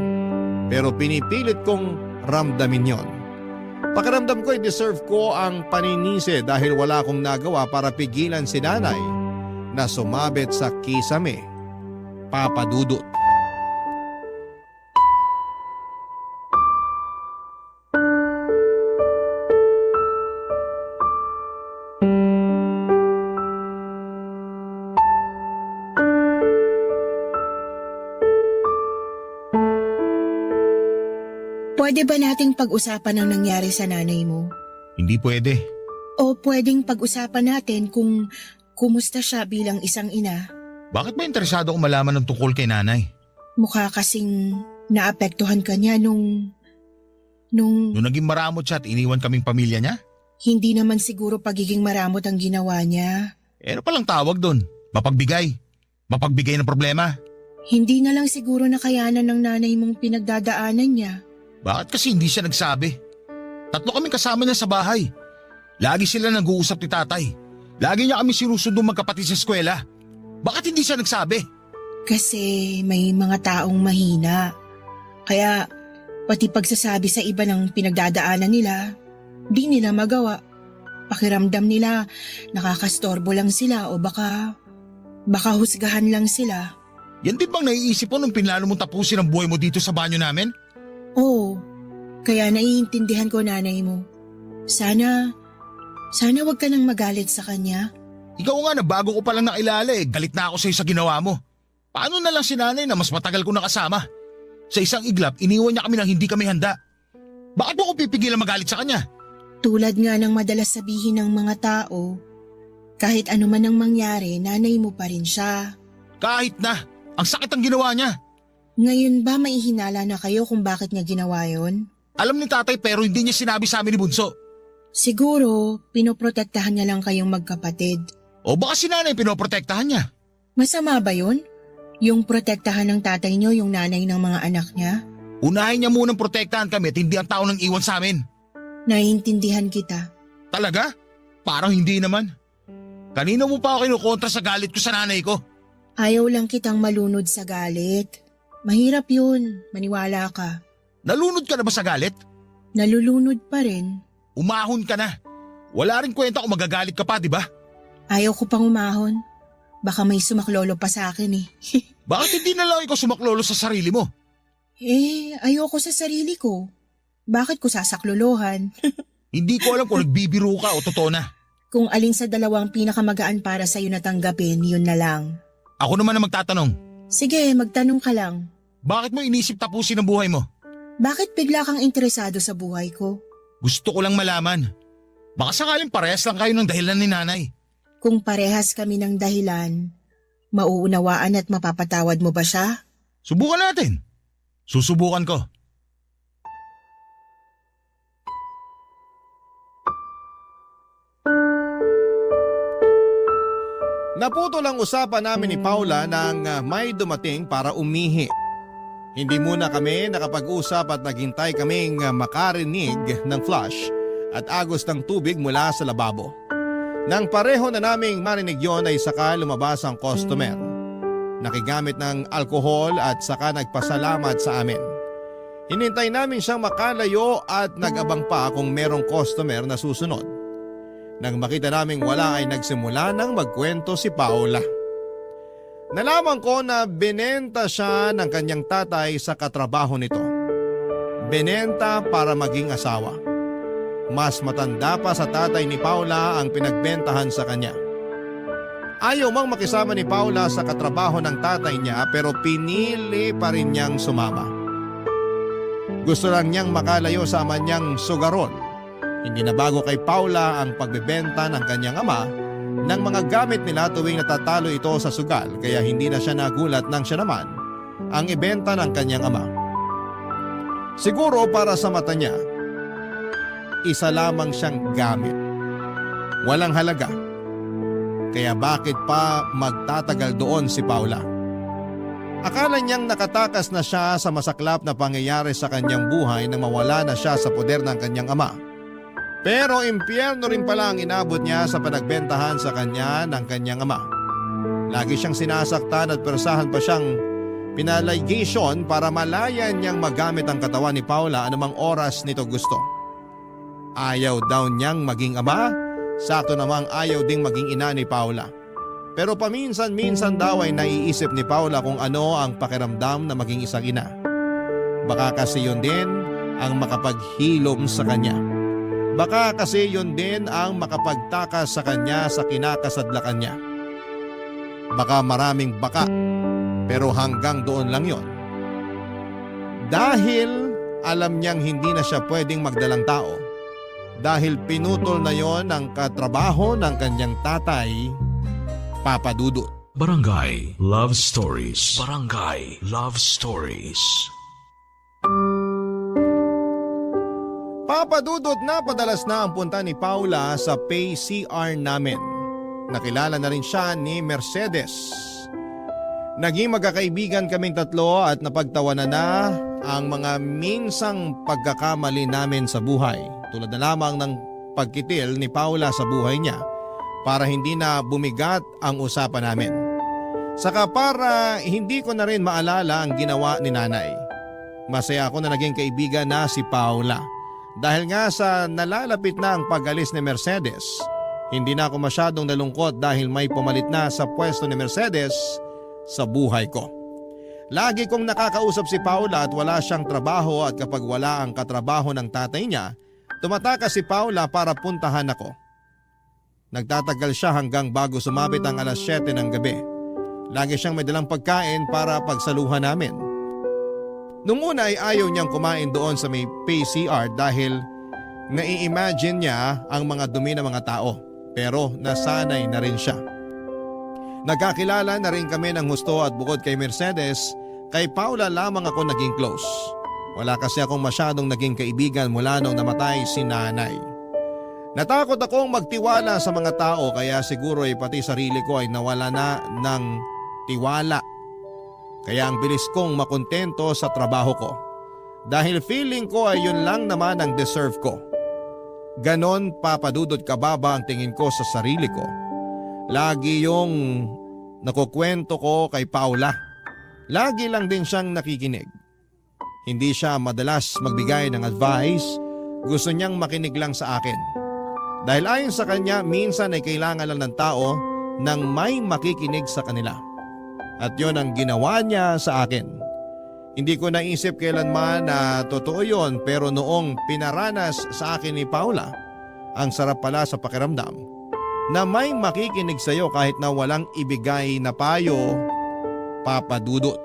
pero pinipilit kong ramdamin yon. Pakiramdam ko ay deserve ko ang paninisi dahil wala akong nagawa para pigilan si nanay na sumabit sa kisame, Papa Dudut. Pwede ba nating pag-usapan ang nangyari sa nanay mo? Hindi pwede. O pwedeng pag-usapan natin kung kumusta siya bilang isang ina? Bakit ba interesado akong malaman ng tungkol kay nanay? Mukha kasing naapektuhan ka niya nung Nung naging maramot siya at iniwan kaming pamilya niya? hindi naman siguro pagiging maramot ang ginawa niya. Ano palang tawag doon? Mapagbigay. Mapagbigay ng problema. Hindi na lang siguro nakayanan ng nanay mong pinagdadaanan niya. Bakit kasi hindi siya nagsabi? 3 kaming kasama niya sa bahay. Lagi sila nag-uusap ni tatay. Lagi niya kami sinusundo magkapatid sa eskwela. Bakit hindi siya nagsabi? Kasi may mga taong mahina. Kaya pati pagsasabi sa iba ng pinagdadaanan nila, di nila magawa. Pakiramdam nila nakakastorbo lang sila o baka husgahan lang sila. Yan din bang naiisip mo nung pinlano mong tapusin ang buhay mo dito sa banyo namin? Oo, kaya naiintindihan ko nanay mo. Sana wag ka nang magalit sa kanya. Ikaw nga na bago ko palang nakilala galit na ako sa'yo sa ginawa mo. Paano na lang si nanay na mas matagal ko nakasama? Sa isang iglap, iniwan niya kami nang hindi kami handa. Bakit mo ko pipigilan magalit sa kanya? Tulad nga ng madalas sabihin ng mga tao, kahit ano man ang mangyari, nanay mo pa rin siya. Kahit na, ang sakit ang ginawa niya. Ngayon ba may hinala na kayo kung bakit niya ginawa yon? Alam ni tatay pero hindi niya sinabi sa amin ni Bunso. Siguro, pinoprotektahan niya lang kayong magkapatid. O baka si nanay pinoprotektahan niya. Masama ba yun? Yung protektahan ng tatay niyo yung nanay ng mga anak niya? Unahin niya munang protektahan kami at hindi ang tao nang iwan sa amin. Naiintindihan kita. Talaga? Parang hindi naman. Kanino mo pa ako kinukontra sa galit ko sa nanay ko? Ayaw lang kitang malunod sa galit. Mahirap yun, maniwala ka. Nalunod ka na ba sa galit? Nalulunod pa rin. Umahon ka na. Wala rin kwenta kung magagalit ka pa, di ba? Ayaw ko pang umahon. Baka may sumaklolo pa sa akin eh. Bakit hindi na lang ikaw sumaklolo sa sarili mo? Ayoko sa sarili ko. Bakit ko sasaklolohan? Hindi ko alam kung nagbibiro ka o totoo na. Kung alin sa dalawang pinakamagaan para sa'yo na tanggapin, yun na lang. Ako naman na magtatanong. Sige, magtanong ka lang. Bakit mo inisip tapusin ang buhay mo? Bakit bigla kang interesado sa buhay ko? Gusto ko lang malaman. Baka sakaling parehas lang kayo ng dahilan ni nanay. Kung parehas kami ng dahilan, mauunawaan at mapapatawad mo ba siya? Subukan natin. Susubukan ko. Naputol ang usapan namin ni Paula nang may dumating para umihi. Hindi muna kami nakapag-usap at naghintay kaming makarinig ng flush at agos ng tubig mula sa lababo. Nang pareho na naming marinig yon ay saka lumabas ang customer. Nakigamit ng alkohol at saka nagpasalamat sa amin. Hinintay namin siyang makalayo at nag-abang pa kung merong customer na susunod. Nang makita naming wala ay nagsimula nang magkwento si Paula. Nalaman ko na binenta siya ng kanyang tatay sa katrabaho nito. Binenta para maging asawa. Mas matanda pa sa tatay ni Paula ang pinagbentahan sa kanya. Ayaw mang makisama ni Paula sa katrabaho ng tatay niya pero pinili pa rin niyang sumama. Gusto lang niyang makalayo sa ama niyang sugarol. Hindi na bago kay Paula ang pagbebenta ng kanyang ama ng mga gamit nila tuwing natatalo ito sa sugal kaya hindi na siya nagulat nang siya naman ang ibenta ng kanyang ama. Siguro para sa mata niya, isa lamang siyang gamit. Walang halaga. Kaya bakit pa magtatagal doon si Paula? Akala niyang nakatakas na siya sa masaklap na pangyayari sa kanyang buhay nang mawala na siya sa poder ng kanyang ama. Pero impyerno rin pala ang inabot niya sa panagbentahan sa kanya ng kanyang ama. Lagi siyang sinasaktan at persahan pa siyang pinaligation para malayan niyang magamit ang katawan ni Paula anumang oras nito gusto. Ayaw daw niyang maging ama, sakto namang ayaw ding maging ina ni Paula. Pero paminsan-minsan daw ay naiisip ni Paula kung ano ang pakiramdam na maging isang ina. Baka kasi yun din ang makapaghilom sa kanya. Baka kasi yun din ang makapagtakas sa kanya sa kinakasadlakan niya. Baka maraming baka, pero hanggang doon lang yon. Dahil alam niyang hindi na siya pwedeng magdalang tao. Dahil pinutol na yon ang katrabaho ng kanyang tatay, Papa Dudut. Barangay Love Stories. Barangay Love Stories. Papa Dudut, na padalas na ang punta ni Paula sa pay CR namin. Nakilala na rin siya ni Mercedes. Naging magkakaibigan kaming tatlo at napagtawanan na ang mga minsang pagkakamali namin sa buhay. Tulad na lamang ng pagkitil ni Paula sa buhay niya para hindi na bumigat ang usapan namin. Saka para hindi ko na rin maalala ang ginawa ni nanay. Masaya ako na naging kaibigan na si Paula. Dahil nga sa nalalapit na ang pag-alis ni Mercedes, hindi na ako masyadong nalungkot dahil may pumalit na sa pwesto ni Mercedes sa buhay ko. Lagi kong nakakausap si Paula at wala siyang trabaho at kapag wala ang katrabaho ng tatay niya, tumatakas si Paula para puntahan ako. Nagtatagal siya hanggang bago sumabit ang alas 7 ng gabi. Lagi siyang may dalang pagkain para pagsaluhan namin. Nung una ay ayaw niyang kumain doon sa may PCR dahil nai-imagine niya ang mga dumi ng mga tao. Pero nasanay na rin siya. Nagkakilala na rin kami ng husto at bukod kay Mercedes, kay Paula lamang ako naging close. Wala kasi akong masyadong naging kaibigan mula nung namatay si nanay. Natakot akong magtiwala sa mga tao kaya siguro ay pati sarili ko ay nawala na ng tiwala. Kaya ang bilis kong makontento sa trabaho ko. Dahil feeling ko ay yun lang naman ang deserve ko. Ganon papadudod kababa ang tingin ko sa sarili ko. Lagi yung nakukwento ko kay Paula. Lagi lang din siyang nakikinig. Hindi siya madalas magbigay ng advice. Gusto niyang makinig lang sa akin. Dahil ayon sa kanya, minsan ay kailangan lang ng tao nang may makikinig sa kanila. At yun ang ginawa niya sa akin. Hindi ko naisip kailanman na totoo yun pero noong pinaranas sa akin ni Paula, ang sarap pala sa pakiramdam na may makikinig sa iyo kahit na walang ibigay na payo, Papa Dudut.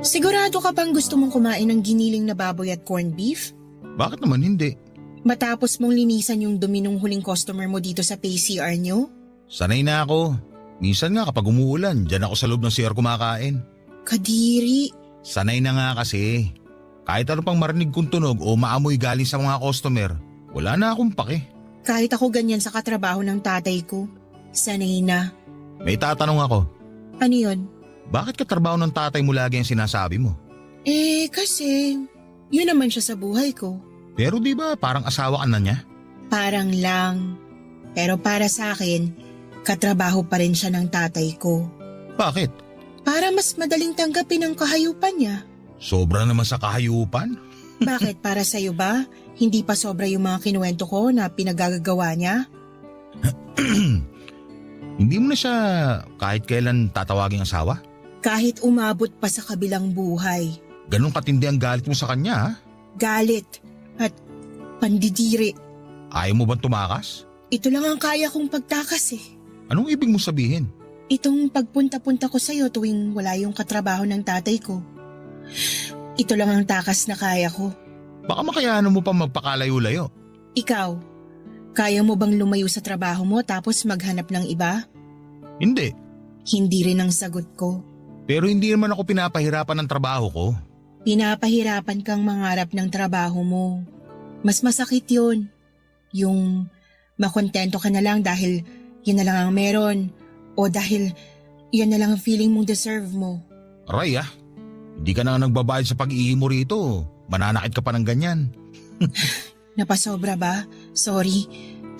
Sigurado ka bang gusto mong kumain ng giniling na baboy at corned beef? Bakit naman hindi? Matapos mong linisan yung dumi ng huling customer mo dito sa PCR nyo? Sanay na ako. Minsan nga kapag umuulan, dyan ako sa loob ng CR kumakain. Kadiri. Sanay na nga kasi. Kahit ano pang marinig kong tunog o maamoy galing sa mga customer, wala na akong pake. Kahit ako ganyan sa katrabaho ng tatay ko. Sanay na. May tatanong ako, Ano yun? bakit katrabaho ng tatay mo lagi ang sinasabi mo? Kasi Yun naman siya sa buhay ko. Pero di ba parang asawa ka na niya? Parang lang. Pero para sa akin, katrabaho pa rin siya ng tatay ko. Bakit? Para mas madaling tanggapin ang kahayupan niya. Sobra naman sa kahayupan? Bakit para sa'yo ba? Hindi pa sobra yung mga kinuwento ko na pinagagagawa niya? Hindi mo na siya kahit kailan tatawaging asawa? Kahit umabot pa sa kabilang buhay. Ganon katindi ang galit mo sa kanya ha? Galit at pandidiri. Ayaw mo bang tumakas? Ito lang ang kaya kong pagtakas eh. Anong ibig mo sabihin? Itong pagpunta-punta ko sa'yo tuwing wala yung katrabaho ng tatay ko. Ito lang ang takas na kaya ko. Baka makayanan mo pa magpakalayo-layo. Ikaw, kaya mo bang lumayo sa trabaho mo tapos maghanap ng iba? Hindi. Hindi rin ang sagot ko. Pero hindi naman ako pinapahirapan ng trabaho ko. Pinapahirapan kang mangarap ng trabaho mo. Mas masakit yun. Yung makontento ka na lang dahil yun na lang ang meron. O dahil yan na lang ang feeling mong deserve mo. Aray hindi ka na nagbabayad sa pag-iimo rito. Mananakit ka pa ng ganyan. Napasobra ba? Sorry.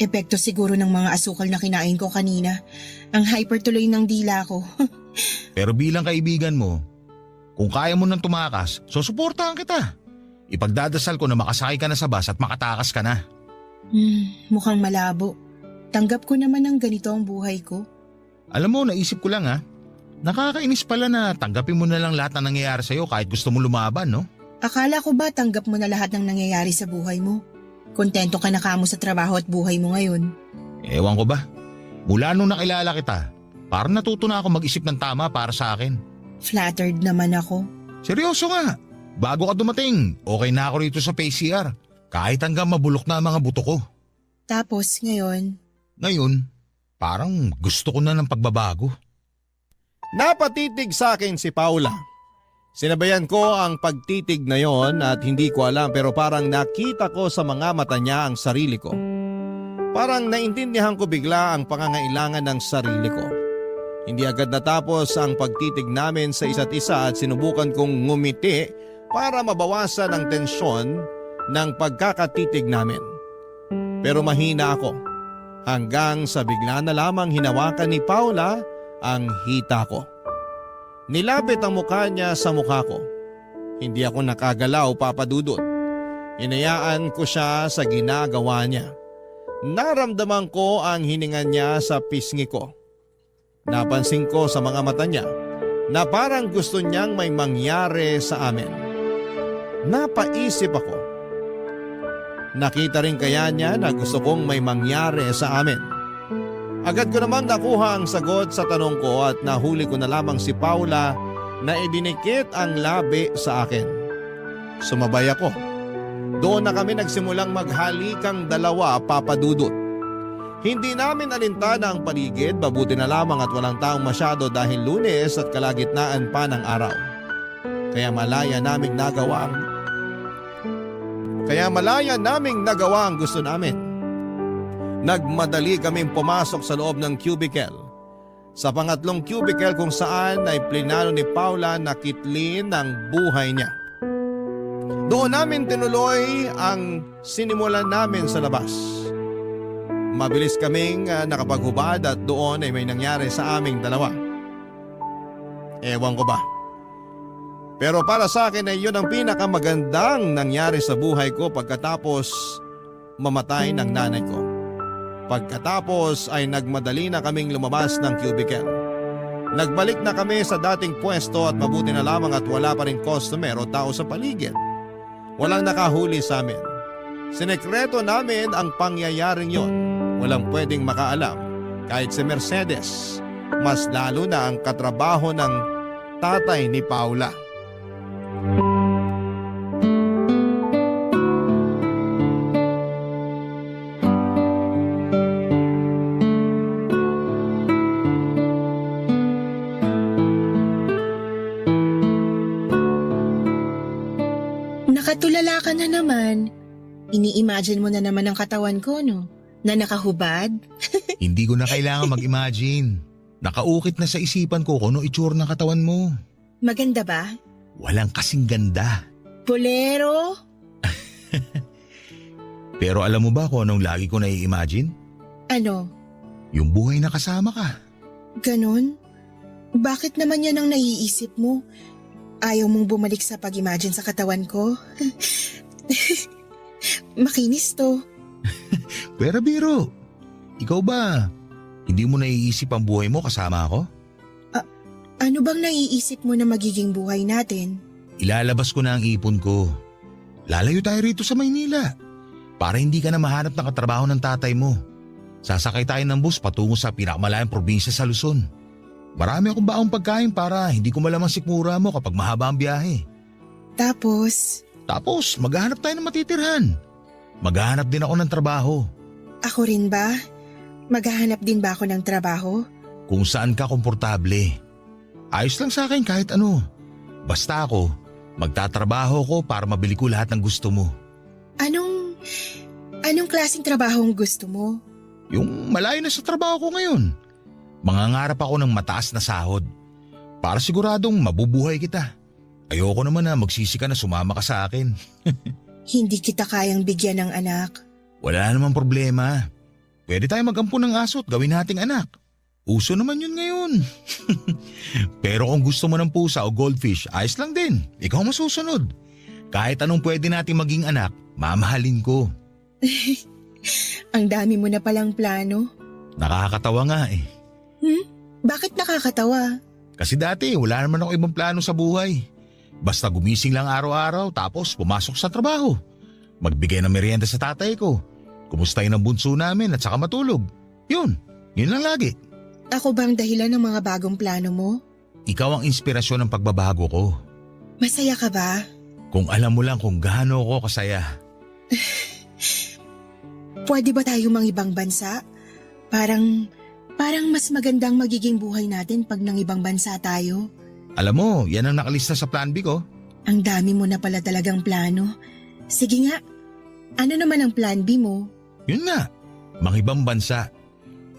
Epekto siguro ng mga asukal na kinain ko kanina. Ang hyper tuloy ng dila ko. Pero bilang kaibigan mo, kung kaya mo nang tumakas, susuportahan kita. Ipagdadasal ko na makasakay ka na sa bus at makatakas ka na. Mukhang malabo. Tanggap ko naman ang ganito ang buhay ko. Alam mo, naisip ko lang nakakainis pala na tanggapin mo na lang lahat na nangyayari sa'yo kahit gusto mo lumaban, no? Akala ko ba tanggap mo na lahat ng nangyayari sa buhay mo? Kontento ka na kamo sa trabaho at buhay mo ngayon? Ewan ko ba? Mula nung nakilala kita, parang natuto na ako mag-isip ng tama para sa akin. Flattered naman ako. Seryoso nga. Bago ka dumating, okay na ako rito sa PCR. Kahit hanggang mabulok na ang mga buto ko. Tapos ngayon, Ngayon, parang gusto ko na ng pagbabago. Napatitig sa akin si Paula. Sinabayan ko ang pagtitig na yon at hindi ko alam pero parang nakita ko sa mga mata niya ang sarili ko. Parang naintindihan ko bigla ang pangangailangan ng sarili ko. Hindi agad natapos ang pagtitig namin sa isa't isa at sinubukan kong ngumiti para mabawasan ang tensyon ng pagkakatitig namin. Pero mahina ako hanggang sa bigla na lamang hinawakan ni Paula ang hita ko. Nilapit ang mukha niya sa mukha ko. Hindi ako nakagalaw, Papa Dudut. Hinayaan ko siya sa ginagawa niya. Naramdaman ko ang hininga niya sa pisngi ko. Napansin ko sa mga mata niya na parang gusto niyang may mangyari sa amin. Napaisip ako. Nakita rin kaya niya na gusto kong may mangyari sa amin. Agad ko namang nakuha ang sagot sa tanong ko at nahuli ko na lamang si Paula na idinikit ang labi sa akin. Sumabay ako. Doon na kami nagsimulang maghalikang dalawa, Papa Dudut. Hindi namin alintana ang paligid, mabuti na lamang at walang taong masyado dahil Lunes at kalagitnaan pa ng araw. Kaya malaya naming nagawa ang gusto namin. Nagmadali kaming pumasok sa loob ng cubicle. Sa pangatlong cubicle kung saan ay plinano ni Paula na kitlin ang buhay niya. Doon namin tinuloy ang sinimulan namin sa labas. Mabilis kaming nakapaghubad at doon ay may nangyari sa aming dalawa. Ewan ko ba. Pero para sa akin ay yun ang pinakamagandang nangyari sa buhay ko pagkatapos mamatay ng nanay ko. Pagkatapos ay nagmadali na kaming lumabas ng cubicle. Nagbalik na kami sa dating pwesto at mabuti na lamang at wala pa rin customer o tao sa paligid. Walang nakahuli sa amin. Sinekreto namin ang pangyayaring yon. Walang pwedeng makaalam. Kahit si Mercedes, mas lalo na ang katrabaho ng tatay ni Paula. nakatulala ka na naman. Ini-imagine mo na naman ang katawan ko, no? Na nakahubad? Hindi ko na kailangan mag-imagine. Nakaukit na sa isipan ko kung ano itsura ng katawan mo. Maganda ba? Walang kasing ganda. Bolero? Pero alam mo ba kung anong lagi ko nai-imagine? Ano? Yung buhay na kasama ka. Ganon? Bakit naman yan ang naiisip mo? Ayaw mong bumalik sa pag-imagine sa katawan ko? Makinis to. Pero biro, ikaw ba, hindi mo naiisip ang buhay mo kasama ako? Ano bang naiisip mo na magiging buhay natin? Ilalabas ko na ang ipon ko. Lalayo tayo rito sa Maynila. Para hindi ka na mahanap ng katrabaho ng tatay mo. Sasakay tayo ng bus patungo sa pinakamalayang probinsya sa Luzon. Marami akong baong pagkain para hindi ko malamang sikmura mo kapag mahaba ang biyahe. Tapos, Maghahanap tayo ng matitirhan. Maghahanap din ako ng trabaho. ako rin ba? Maghahanap din ba ako ng trabaho? Kung saan ka komportable. Ayos lang sa akin kahit ano. Basta ako, magtatrabaho ko para mabili ko lahat ng gusto mo. Anong klaseng trabaho ang gusto mo? Yung malayo na sa trabaho ko ngayon. Mangangarap ako ng mataas na sahod. Para siguradong mabubuhay kita. Ayoko naman na magsisi ka na sumama ka sa akin. Hindi kita kayang bigyan ng anak. Wala namang problema. Pwede tayo mag-ampun ng aso at gawin nating anak. Uso naman yun ngayon. Pero kung gusto mo ng pusa o goldfish, ayos lang din. Ikaw masusunod. Kahit anong pwede nating maging anak, mamahalin ko. Ang dami mo na palang plano. Nakakatawa nga eh. Bakit nakakatawa? Kasi dati wala naman ako ibang plano sa buhay. Basta gumising lang araw-araw tapos pumasok sa trabaho. Magbigay ng merienda sa tatay ko. Kumustahin ang bunso namin at saka matulog. Yun lang lagi. Ako bang dahilan ng mga bagong plano mo? Ikaw ang inspirasyon ng pagbabago ko. Masaya ka ba? Kung alam mo lang kung gaano ako kasaya. Pwede ba tayo mang ibang bansa? Parang mas magandang magiging buhay natin pag nang ibang bansa tayo. Alam mo, yan ang nakalista sa plan B ko. Ang dami mo na pala talagang plano. Sige nga, ano naman ang plan B mo? Yun nga, mangibang bansa.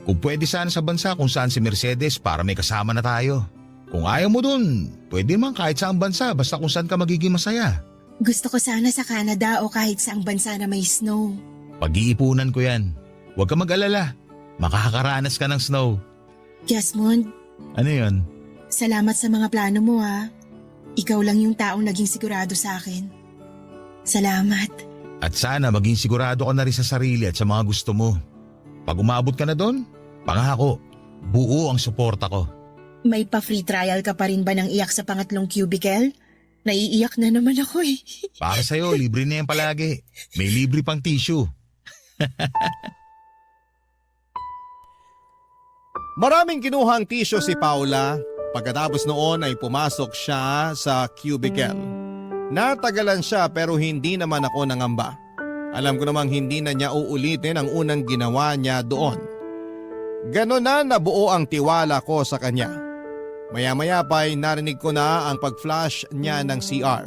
Kung pwede sana sa bansa kung saan si Mercedes para may kasama na tayo. Kung ayaw mo dun, pwede naman kahit saang bansa basta kung saan ka magiging masaya. Gusto ko sana sa Canada o kahit saang bansa na may snow. Pag-iipunan ko yan. Huwag ka mag-alala. Makakaranas ka ng snow. Jasmond, Ano yun? salamat sa mga plano mo ha. Ikaw lang yung taong naging sigurado sa akin. Salamat. At sana maging sigurado ka na rin sa sarili at sa mga gusto mo. Pag umabot ka na doon, pangako, buo ang suporta ko. May pa-free trial ka pa rin ba ng iyak sa pangatlong cubicle? Naiiyak na naman ako eh. Para sa'yo, libre na yan palagi. May libre pang tissue. Maraming kinuhang tissue si Paula. Pagkatapos noon ay pumasok siya sa cubicle. Natagalan siya pero hindi naman ako nangamba. Alam ko namang hindi na niya uulitin ang unang ginawa niya doon. Ganon na nabuo ang tiwala ko sa kanya. Maya-maya pa'y narinig ko na ang pag-flash niya ng CR.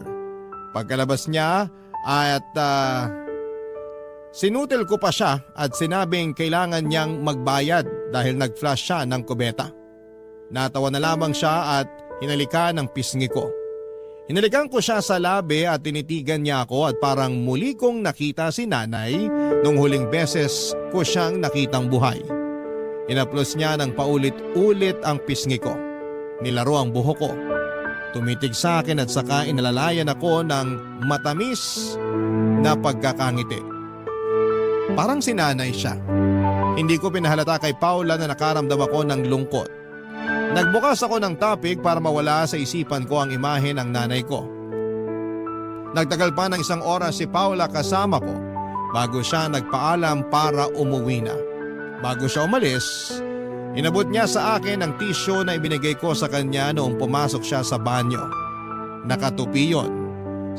Pagkalabas niya at sinutil ko pa siya at sinabing kailangan niyang magbayad dahil nag-flash siya ng kubeta. Natawa na lamang siya at hinalikan ng pisngi ko. Hinalikan ko siya sa labi at tinitigan niya ako at parang muli kong nakita si nanay nung huling beses ko siyang nakitang buhay. Inaplos niya ng paulit-ulit ang pisngi ko. Nilaro ang buhok ko. Tumitig sa akin at saka inalalayan ako ng matamis na pagkakangiti. Parang si nanay siya. Hindi ko pinahalata kay Paula na nakaramdam ako ng lungkot. Nagbukas ako ng topic para mawala sa isipan ko ang imahe ng nanay ko. Nagtagal pa ng 1 oras si Paula kasama ko bago siya nagpaalam para umuwi na. Bago siya umalis, inabot niya sa akin ang tissue na ibinigay ko sa kanya noong pumasok siya sa banyo. Nakatupi yon.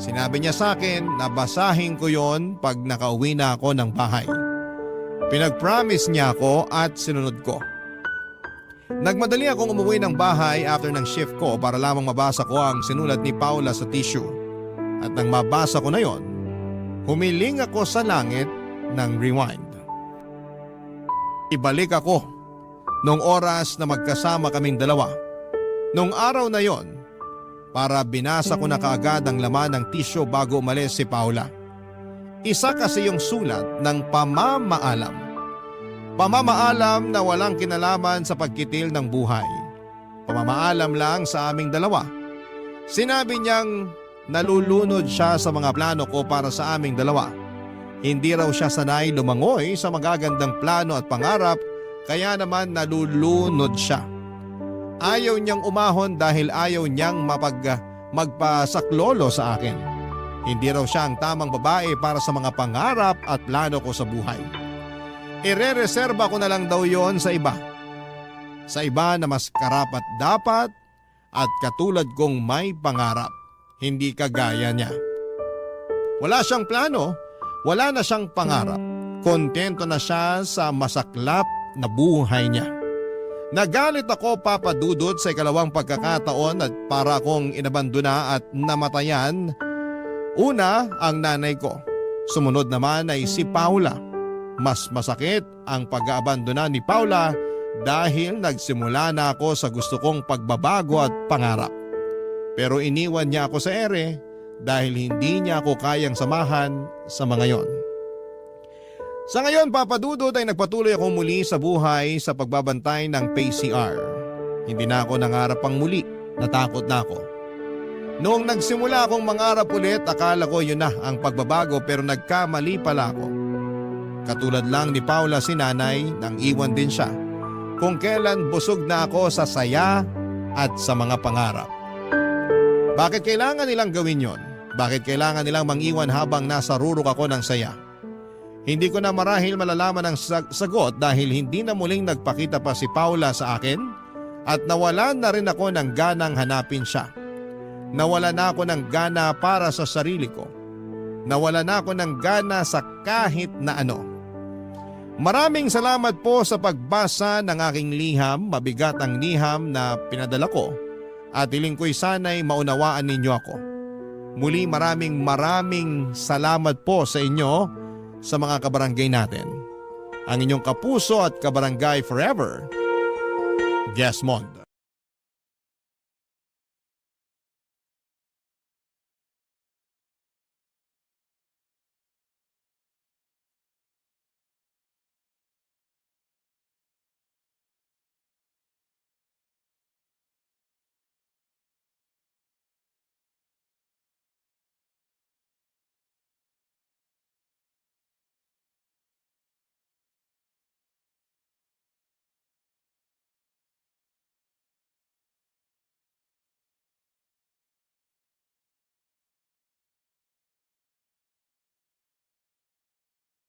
Sinabi niya sa akin na basahin ko yon pag nakauwi na ako ng bahay. Pinag-promise niya ako at sinunod ko. Nagmadali akong umuwi ng bahay after ng shift ko para lamang mabasa ko ang sinulat ni Paula sa tissue. At nang mabasa ko na yon, humiling ako sa langit ng rewind. Ibalik ako noong oras na magkasama kaming dalawa. Noong araw na yon, para binasa ko na kaagad ang laman ng tisyo bago umalis si Paula. Isa kasi yung sulat ng pamamaalam. Pamamaalam na walang kinalaman sa pagkitil ng buhay. Pamamaalam lang sa aming dalawa. Sinabi niyang nalulunod siya sa mga plano ko para sa aming dalawa. Hindi raw siya sanay lumangoy sa magagandang plano at pangarap, kaya naman nalulunod siya. Ayaw niyang umahon dahil ayaw niyang magpasaklolo sa akin. Hindi raw siya ang tamang babae para sa mga pangarap at plano ko sa buhay. Ire-reserba ko na lang daw yon sa iba. Sa iba na mas karapat dapat at katulad kong may pangarap. Hindi kagaya niya. Wala siyang plano, wala na siyang pangarap. Kontento na siya sa masaklap na buhay niya. Nagalit ako, Papa Dudut, sa ikalawang pagkakataon at para akong inabandona at namatayan. Una, ang nanay ko. Sumunod naman ay si Paula. Mas masakit ang pag-aabandona ni Paula dahil nagsimula na ako sa gusto kong pagbabago at pangarap. Pero iniwan niya ako sa ere dahil hindi niya ako kayang samahan sa mga yon. Sa ngayon, Papa Dudut, ay nagpatuloy ako muli sa buhay sa pagbabantay ng PCR. Hindi na ako nangarap pang muli, natakot na ako. Noong nagsimula akong mangarap ulit, akala ko yun na ang pagbabago pero nagkamali pala ako. Katulad lang ni Paula si nanay nang iwan din siya. Kung kailan busog na ako sa saya at sa mga pangarap. Bakit kailangan nilang gawin yon? Bakit kailangan nilang mangiwan habang nasa rurok ako ng saya? Hindi ko na marahil malalaman ang sagot dahil hindi na muling nagpakita pa si Paula sa akin at nawalan na rin ako ng ganang hanapin siya. Nawalan na ako ng gana para sa sarili ko. Nawalan na ako ng gana sa kahit na ano. Maraming salamat po sa pagbasa ng aking liham, mabigat ang liham na pinadala ko at hiling ko'y sana'y maunawaan ninyo ako. Muli maraming salamat po sa inyo sa mga kabarangay natin. Ang inyong kapuso at kabarangay forever, Desmond.